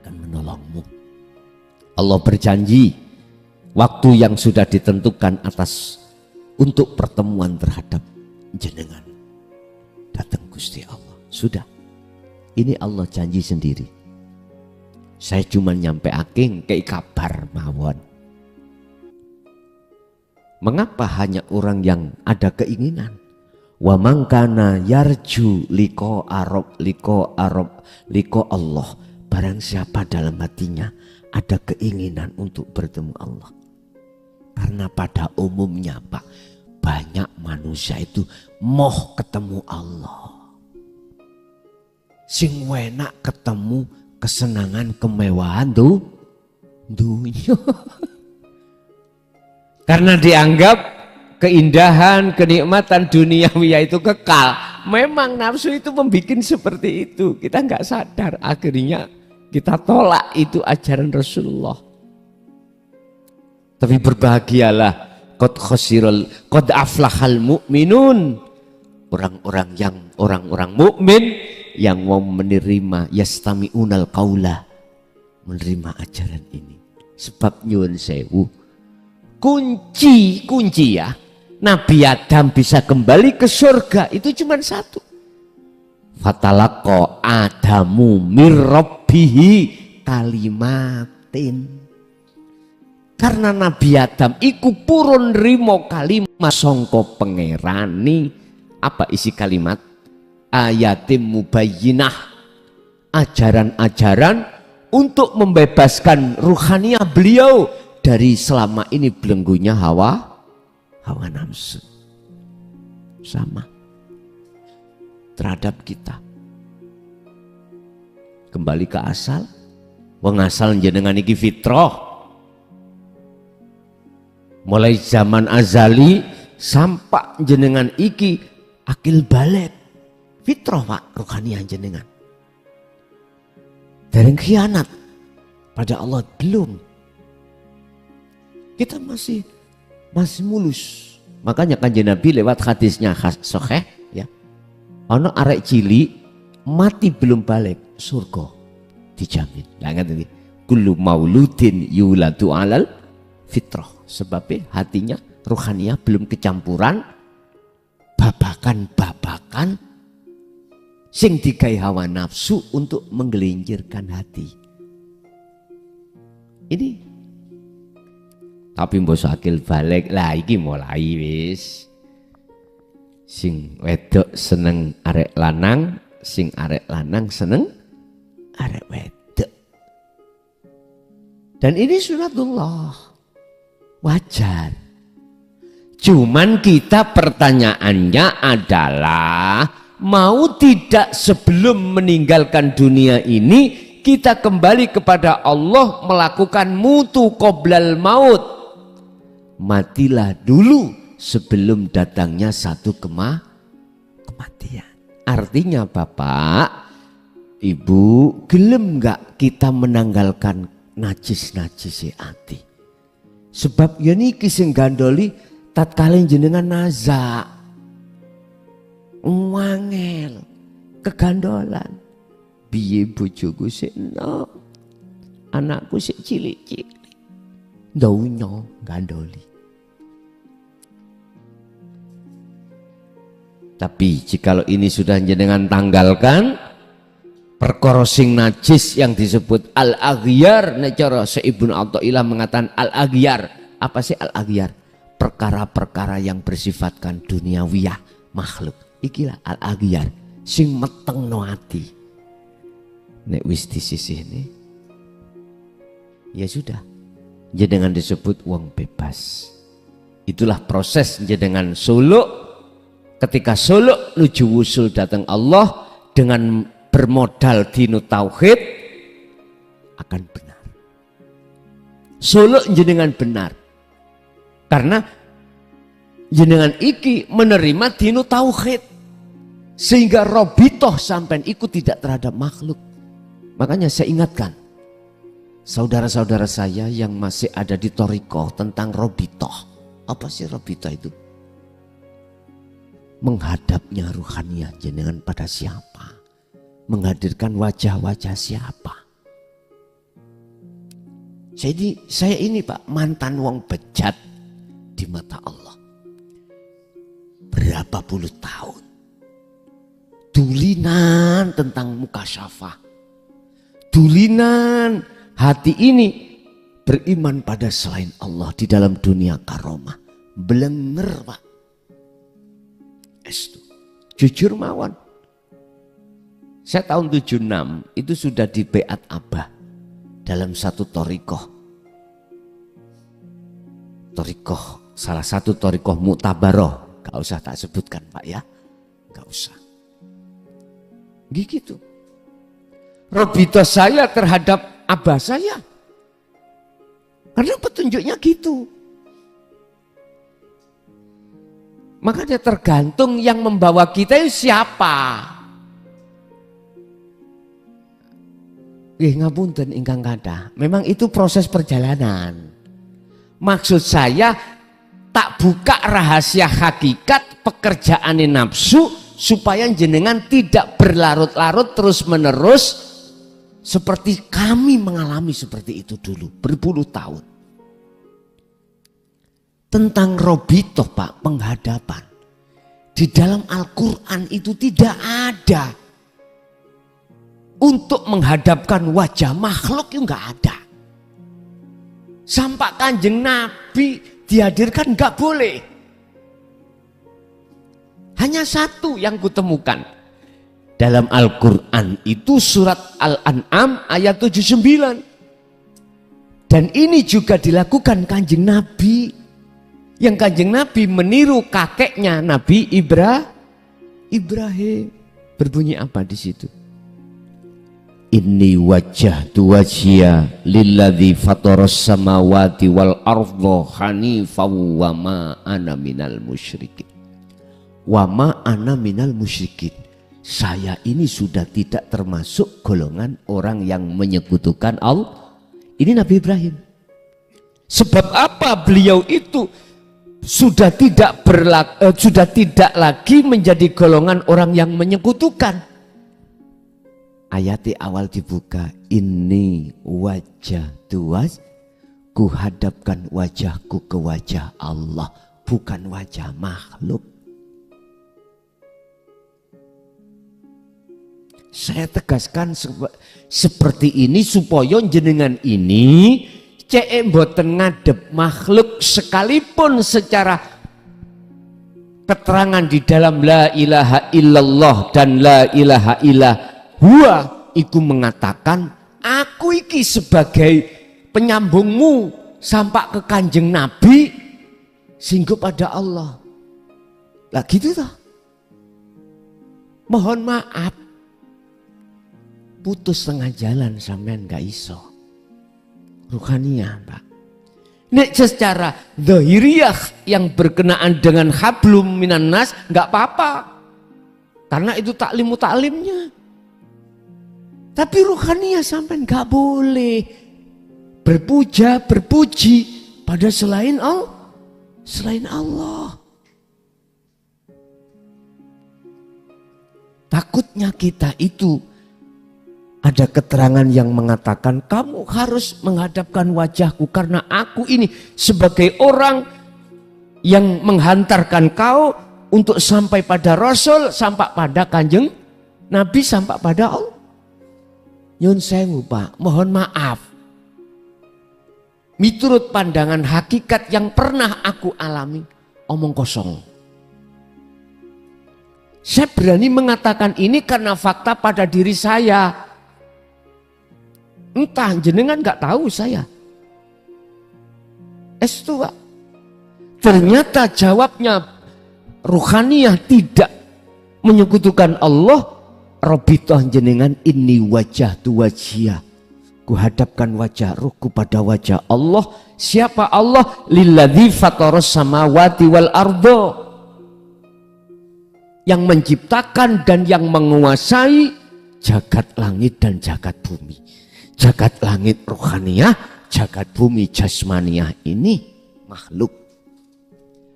akan menolongmu. Allah berjanji waktu yang sudah ditentukan atas untuk pertemuan terhadap jenengan, datang Gusti Allah. Sudah, ini Allah janji sendiri. Saya cuma nyampe aking kayak kabar mawon. Mengapa hanya orang yang ada keinginan? Wa man kana yarju liqa Allah. Barang siapa dalam hatinya ada keinginan untuk bertemu Allah. Karena pada umumnya Pak, banyak manusia itu mau ketemu Allah. Sing enak ketemu kesenangan kemewahan tuh dunia. Karena dianggap keindahan, kenikmatan duniawi itu kekal. Memang nafsu itu membuat seperti itu. Kita nggak sadar, akhirnya kita tolak itu ajaran Rasulullah. Tapi berbahagialah, qad aflahal mu'minun. Orang-orang mukmin yang mau menerima yastami'unal qaula, menerima ajaran ini. Sebab nyuwun sewu, kunci ya Nabi Adam bisa kembali ke surga itu cuma satu. Fatalaqa Adamu mir rabbihi kalimatin. Karena Nabi Adam iku purun rimo kalimat sangka pangerani. Apa isi kalimat? Ayatim mubayyinah, ajaran-ajaran untuk membebaskan ruhaniah beliau dari selama ini belenggunya hawa nafsu. Sama terhadap kita. Kembali ke asal, wong asal jenengan iki fitrah. Mulai zaman azali sampai jenengan iki akil balik. Fitrah Pak, ruhaniah jenengan. Dereng khianat pada Allah belum. Kita masih mulus. Makanya kanjeng Nabi lewat hadisnya sahih ya. Ono arek cilik mati belum balik surga dijamin. Lah ngerti. Kullu mauludin yuladu alal fitrah. Sebabnya hatinya ruhaniah belum kecampuran babakan sing dikai hawa nafsu untuk menggelincirkan hati. Ini tapi mbok akil balik lah iki mulai wis. Sing wedok seneng arek lanang, sing arek lanang seneng arek wedok. Dan ini sunatullah. Wajar. Cuman kita pertanyaannya adalah mau tidak sebelum meninggalkan dunia ini kita kembali kepada Allah melakukan mutu qoblal maut. Matilah dulu sebelum datangnya satu kematian. Artinya Bapak, Ibu, gelem nggak kita menanggalkan najis-najis hati? Sebab ya niki sing gandoli tatkala jenengan nazak. Wangel, kegandolan. Biye bojoku sik enak. Anakku sik cilik-cilik. Daunyo gandoli. Tapi jikalau ini sudah jenengan tanggalkan, perkara sing najis yang disebut al-aghyar, cara Ibnu Athaillah mengatakan al-aghyar. Apa sih al-aghyar? Perkara-perkara yang bersifatkan duniawiyah makhluk. Ikilah al-aghyar sing metengno ati. Nek wis disisihne ya sudah, jenengan disebut wong bebas. Itulah proses jenengan suluk ketika suluk nuju wusul datang Allah dengan bermodal dinu tauhid akan benar. Suluk jenengan benar. Karena jenengan iki menerima dinu tauhid. Sehingga robitoh sampai ikut tidak terhadap makhluk. Makanya saya ingatkan saudara-saudara saya yang masih ada di Thariqah tentang robitoh. Apa sih robitoh itu? Menghadapnya ruhaniyah jenengan pada siapa? Menghadirkan wajah-wajah siapa? Jadi saya ini Pak mantan wong bejat di mata Allah. Berapa puluh tahun. Dulinan tentang mukasyafah. Dulinan hati ini beriman pada selain Allah di dalam dunia karomah. Blenger Pak. Estu. Jujur mawon. Saya tahun 76 itu sudah di Beat Abah dalam satu Thariqah. Thariqah, salah satu Thariqah Mu'tabaroh. Gak usah tak sebutkan Pak ya. Gak usah. Gitu. Robito saya terhadap Abah saya. Karena petunjuknya gitu. Makanya tergantung yang membawa kita itu siapa. Ngapunten ingkang kathah. Memang itu proses perjalanan. Maksud saya tak buka rahasia hakikat pekerjaan nafsu supaya jenengan tidak berlarut-larut terus menerus seperti kami mengalami seperti itu dulu berpuluh tahun. Tentang robitoh Pak, penghadapan. Di dalam Al-Quran itu tidak ada. Untuk menghadapkan wajah makhluk itu enggak ada. Sampai Kanjeng Nabi dihadirkan enggak boleh. Hanya satu yang kutemukan. Dalam Al-Quran itu surat Al-An'am ayat 79. Dan ini juga dilakukan Kanjeng Nabi. Yang Kanjeng Nabi meniru kakeknya Nabi Ibrahim. Berbunyi apa di situ? Inni wajjahtu wajhiya lilladzi fataras samawati wal ardha hanifan wa ma ana minal musyrikin. Wa ma ana minal musyrikin. Saya ini sudah tidak termasuk golongan orang yang menyekutukan Allah. Ini Nabi Ibrahim. Sebab apa beliau itu sudah tidak lagi menjadi golongan orang yang menyekutukan. Ayat awal dibuka, ini wajah tuas, ku hadapkan wajahku ke wajah Allah, bukan wajah makhluk. Saya tegaskan seperti ini supaya jenengan ini cek mboten ngadep makhluk sekalipun secara keterangan di dalam la ilaha illallah dan la ilaha illallah huwa iku mengatakan aku iki sebagai penyambungmu sampai ke Kanjeng Nabi singgup pada Allah. Lah gitu toh. Mohon maaf putus tengah jalan sampean gak iso. Ruhaniyah Pak. Nek secara zahiriyah yang berkenaan dengan hablum minan nas nggak apa-apa. Karena itu taklimnya. Tapi ruhaniyah sampai nggak boleh berpuji pada selain Allah. Takutnya kita itu ada keterangan yang mengatakan kamu harus menghadapkan wajahku karena aku ini sebagai orang yang menghantarkan kau untuk sampai pada Rasul, sampai pada Kanjeng Nabi, sampai pada Allah. Nyun sewu Pak, mohon maaf. Miturut pandangan hakikat yang pernah aku alami, omong kosong. Saya berani mengatakan ini karena fakta pada diri saya. Entah jenengan nggak tahu saya. Estu Pak. Ternyata jawabnya ruhaniyah tidak menyekutukan Allah, robitoh jenengan ini wajah tu wajiyah, kuhadapkan wajah ruhku pada wajah Allah. Siapa Allah? Lilladzi fataras samawati wal ardo, yang menciptakan dan yang menguasai jagat langit dan jagat bumi. Jagat langit rohaniyah, jagat bumi jasmaniyah ini makhluk.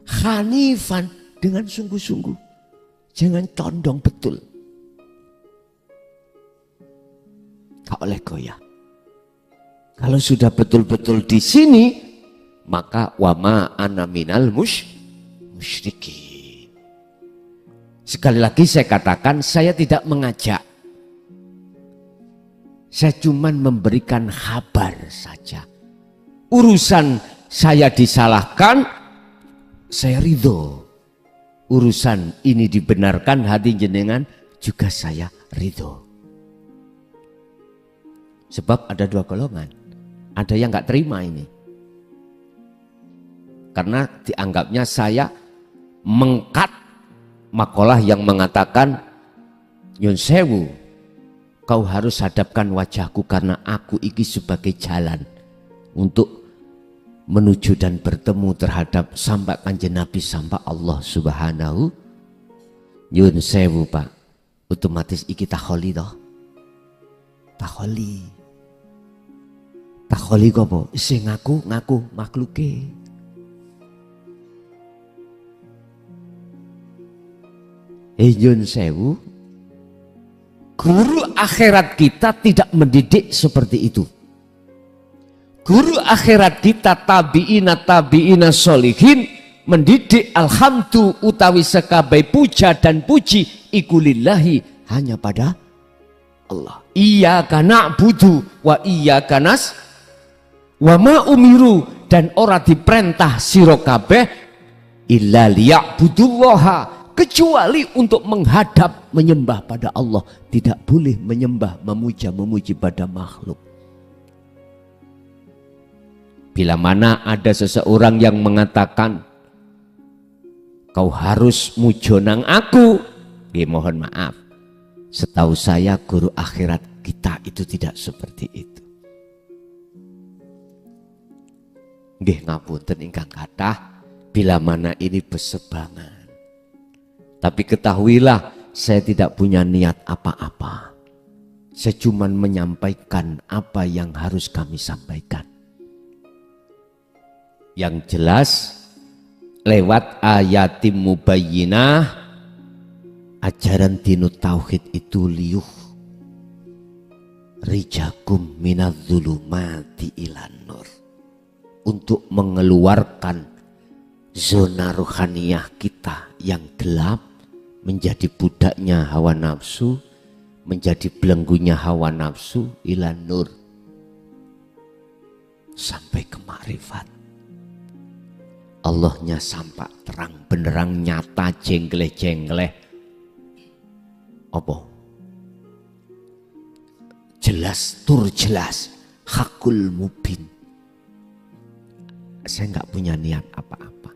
Hanifan, dengan sungguh-sungguh, jangan condong betul. Tak oleh goyah. Kalau sudah betul-betul di sini, maka wama ana minal musyrikin. Sekali lagi saya katakan, saya tidak mengajak. Saya cuma memberikan kabar saja. Urusan saya disalahkan, saya ridho. Urusan ini dibenarkan, hati jenengan juga saya ridho. Sebab ada dua golongan. Ada yang nggak terima ini. Karena dianggapnya saya mengkat makalah yang mengatakan, Yun sewu, kau harus hadapkan wajahku karena aku iki sebagai jalan untuk menuju dan bertemu terhadap sampai Kanjeng Nabi, sampai Allah Subhanahu. Yun sewu Pak, otomatis iki takholi toh. Takholi apa? Sing ngaku makhluke. Yun sewu, guru akhirat kita tidak mendidik seperti itu. Guru akhirat kita tabi'ina sholihin mendidik alhamdu utawi sekabai puja dan puji ikulillahi hanya pada Allah. Iyyaka na'budu wa iyyaka wa ma umiru, dan ora diperintah sira kabeh illa liya'budullaha, kecuali untuk menghadap menyembah pada Allah. Tidak boleh menyembah memuji pada makhluk. Bila mana ada seseorang yang mengatakan kau harus mujonang aku, mohon maaf, setahu saya guru akhirat kita itu tidak seperti itu. Nggih ngapunten ingkang kathah, bila mana ini besebangan. Tapi ketahuilah, saya tidak punya niat apa-apa. Saya cuma menyampaikan apa yang harus kami sampaikan. Yang jelas lewat ayatim mubayyinah, ajaran dinut tauhid itu liyuh rijakum minadz-zulumati ilan nur, untuk mengeluarkan zona ruhaniyah kita yang gelap, menjadi budaknya hawa nafsu, menjadi belenggunya hawa nafsu, ilan nur, sampai ke makrifat. Allahnya sampai terang benerang nyata, jengleh-jengleh. Apa? Jelas tur jelas, hakul mubin. Saya nggak punya niat apa-apa.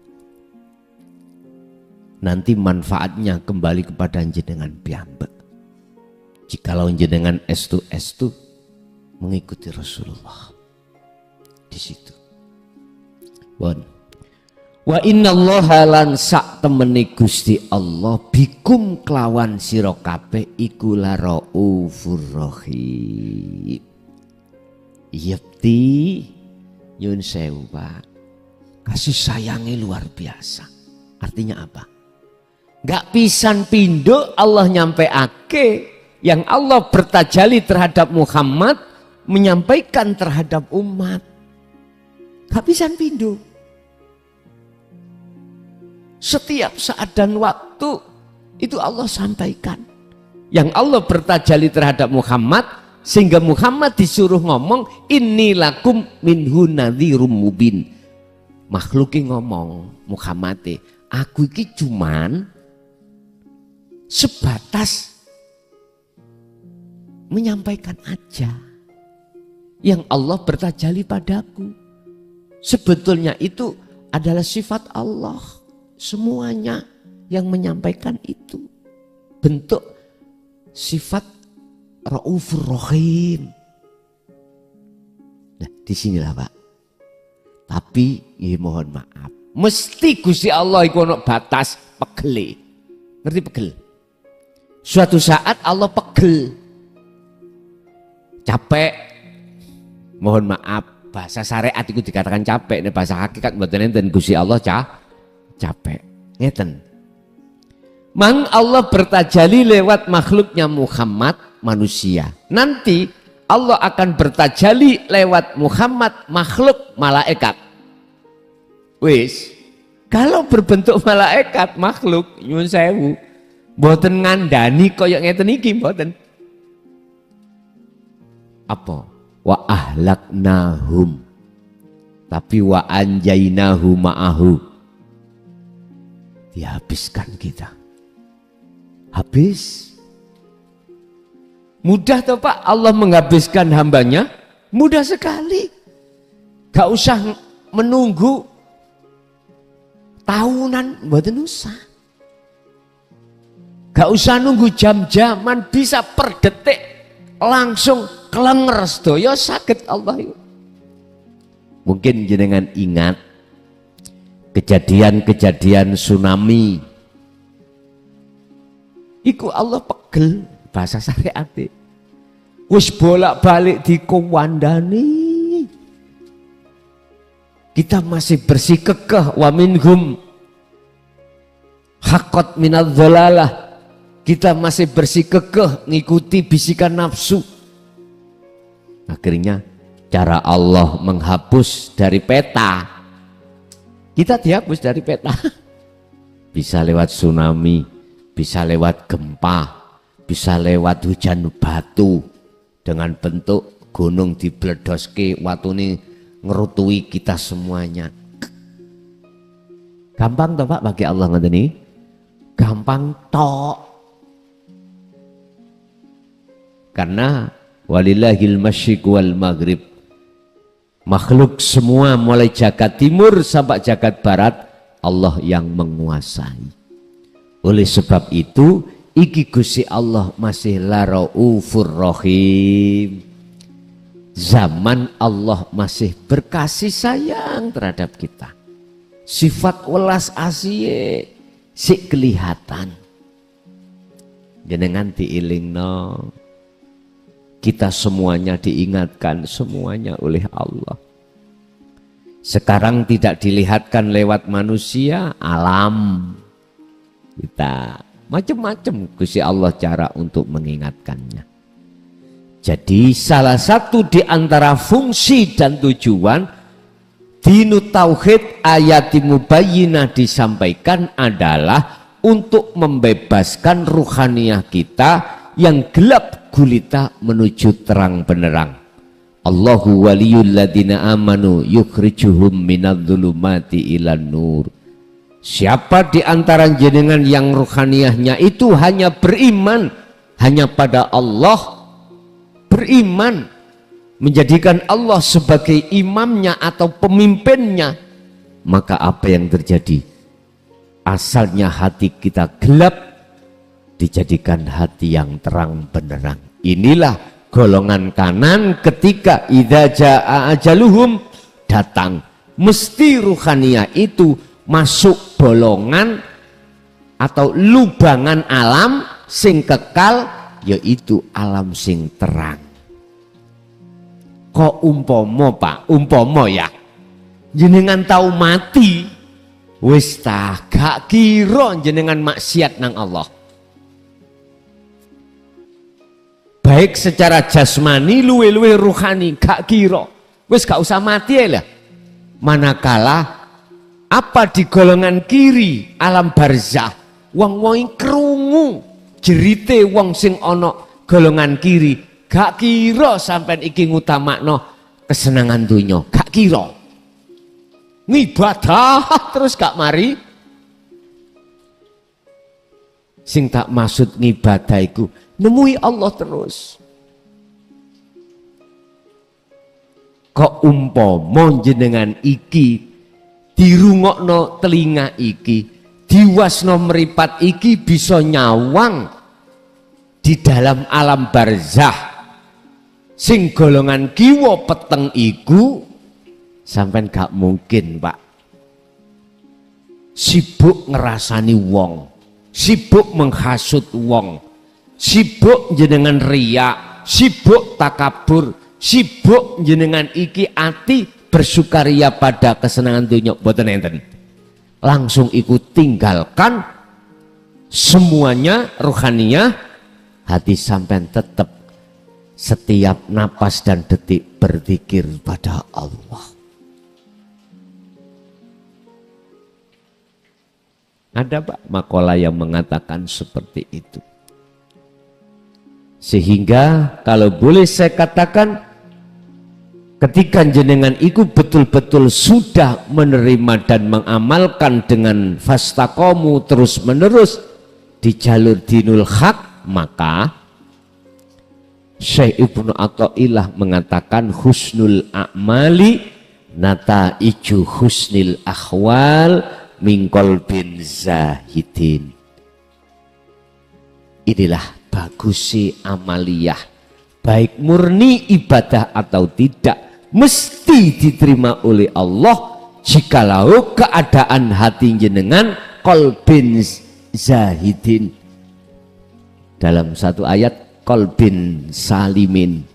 Nanti manfaatnya kembali kepada jenengan piyambak. Jikalau jenengan estu mengikuti Rasulullah di situ. Wa innallaha lan sak temeni Gusti Allah bikum kelawan sira kabeh iku laraufur rahim. Yepti nyun sewu Pak, kasih sayangnya luar biasa. Artinya apa? Gak pisan pindo Allah nyampeake yang Allah bertajali terhadap Muhammad, menyampaikan terhadap umat. Gak pisan pindo. Setiap saat dan waktu itu Allah sampaikan. Yang Allah bertajali terhadap Muhammad, sehingga Muhammad disuruh ngomong inni lakum minhu nadhirum mubin. Makhluki ngomong Muhammad, aku iki cuman sebatas menyampaikan aja yang Allah bertajali padaku. Sebetulnya itu adalah sifat Allah. Semuanya yang menyampaikan itu. Bentuk sifat Raufur Rahim. Nah, disinilah Pak. Tapi ya mohon maaf. Mesti Gusti Allah iku ono batas pegel. Ngerti pegel? Suatu saat Allah pegel. Capek. Mohon maaf, bahasa syariat itu dikatakan capek, nih bahasa hakikat mboten enten Gusti Allah capek. Ngeten. Mang Allah bertajali lewat makhluknya Muhammad manusia. Nanti Allah akan bertajali lewat Muhammad makhluk malaikat. Wis, kalau berbentuk malaikat makhluk nyuwun sewu, mboten ngandani kaya ngeten iki mboten. Apa? Wa ahlaknahum, tapi wa anjainahu ma'ahu, dihabiskan kita, habis. Mudah toh Pak Allah menghabiskan hambanya? Mudah sekali. Gak usah menunggu tahunan, mboten usah. Gak usah nunggu jam-jaman, bisa per detik langsung kelenger sedaya saged Allah itu. Mungkin jenengan ingat kejadian-kejadian tsunami. Iku Allah pegel bahasa syariat. Wis bolak-balik dikowandani. Kita masih bersikukuh wa minhum haqqat minadz dhalalah. Kita masih bersikukuh ngikuti bisikan nafsu. Akhirnya cara Allah menghapus dari peta. Kita dihapus dari peta. Bisa lewat tsunami, bisa lewat gempa, bisa lewat hujan batu dengan bentuk gunung dibledoske watune ngerutui kita semuanya. Gampang toh Pak bagi Allah ngoten niki? Gampang tok. Karena walillahil masyriq wal maghrib. Makhluk semua mulai jagat timur sampai jagat barat Allah yang menguasai. Oleh sebab itu iki Gusti Allah masih la Raufur Rahim. Zaman Allah masih berkasih sayang terhadap kita. Sifat welas asih sik kelihatan. Jenengan diilingno. Kita semuanya diingatkan semuanya oleh Allah. Sekarang tidak dilihatkan lewat manusia, alam. Kita macam-macam Gusti Allah cara untuk mengingatkannya. Jadi salah satu di antara fungsi dan tujuan Dinut Tauhid ayati mubayyinah disampaikan adalah untuk membebaskan ruhaniyah kita yang gelap gulita menuju terang benerang. Allahu waliyul ladina amanu yukhrijuhum minadh-dhulumati ilan nur. Siapa di antara jenengan yang ruhaniyahnya itu hanya beriman hanya pada Allah, beriman menjadikan Allah sebagai imamnya atau pemimpinnya, maka apa yang terjadi? Asalnya hati kita gelap dijadikan hati yang terang benderang. Inilah golongan kanan ketika idza jaa ajaluhum datang, mesti ruhaniyah itu masuk bolongan atau lubangan alam sing kekal, yaitu alam sing terang. Kok umpomo Pak, umpomo ya jenengan tahu mati wis tak gak kira jenengan maksiat nang Allah. Baik secara jasmani luwe-luwe ruhani gak kira wis gak usah mati ya lah. Manakala apa di golongan kiri alam barzah wong-wong krungu jerite wong sing ana golongan kiri gak kira sampean iki ngutamakno kesenangan dunya, gak kira ngibadah terus gak mari. Sing tak maksud ngibadah iku nemui Allah terus. Kok umpama jenengan iki dirungokno telinga iki, diwasno meripat iki bisa nyawang di dalam alam barzah sing golongan kiwa peteng iku sampean gak mungkin Pak sibuk ngerasani wong, sibuk menghasut wong, sibuk jenengan riya, sibuk takabur, sibuk jenengan iki ati bersukaria pada kesenangan dunia boten enten. Langsung ikut tinggalkan semuanya rohaniah, hati sampean tetap setiap napas dan detik berzikir pada Allah. Ada Pak makalah yang mengatakan seperti itu. Sehingga kalau boleh saya katakan, ketika jenengan itu betul-betul sudah menerima dan mengamalkan dengan fastaqomu terus menerus di jalur dinul haq, maka Syekh Ibnu Athaillah mengatakan husnul a'mali nataiju husnil akhwal min qalbin zahidin. Inilah bagusi amaliyah, baik murni ibadah atau tidak, mesti diterima oleh Allah jikalau keadaan hati jenengan qalbin zahidin. Dalam satu ayat qalbin salimin,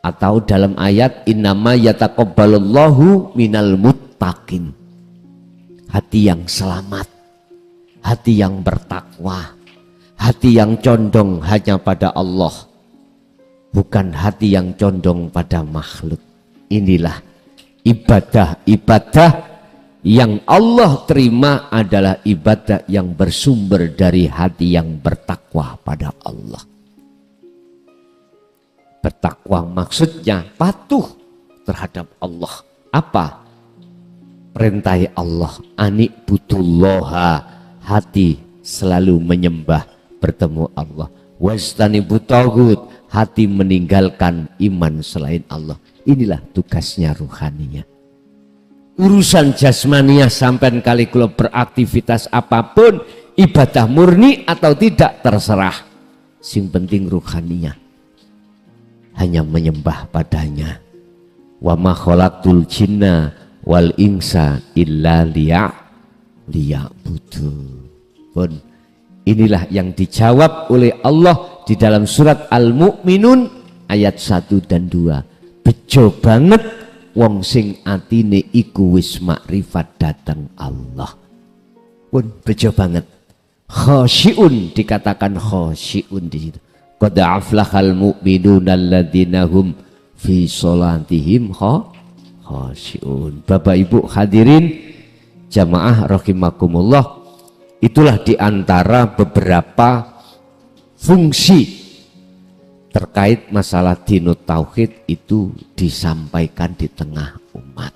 atau dalam ayat innama yataqabbalullahu minal muttaqin, hati yang selamat, hati yang bertakwa, hati yang condong hanya pada Allah, bukan hati yang condong pada makhluk. Inilah ibadah-ibadah yang Allah terima adalah ibadah yang bersumber dari hati yang bertakwa pada Allah. Bertakwa maksudnya patuh terhadap Allah. Apa? Perintah Allah, anik butullaha, hati selalu menyembah bertemu Allah. Wastanibu taghut, hati meninggalkan iman selain Allah. Inilah tugasnya ruhaninya. Urusan jasmaniah sampai kali kalau beraktivitas apapun, ibadah murni atau tidak terserah. Sing penting ruhaninya, hanya menyembah padanya. Wa ma khalaqtul jinna wal insa illa liya'budu. Pun inilah yang dijawab oleh Allah di dalam surat Al-Mu'minun ayat 1 dan 2. Bejo banget wong sing atine iku wis makrifat datang Allah. Pun bejo banget. Khasyi'un, dikatakan khasyi'un di situ. Qad aflahal mu'minuna alladzina hum fi sholatihim khasyi'un. Bapak Ibu hadirin jamaah rahimakumullah, itulah diantara beberapa fungsi terkait masalah dinut tauhid itu disampaikan di tengah umat.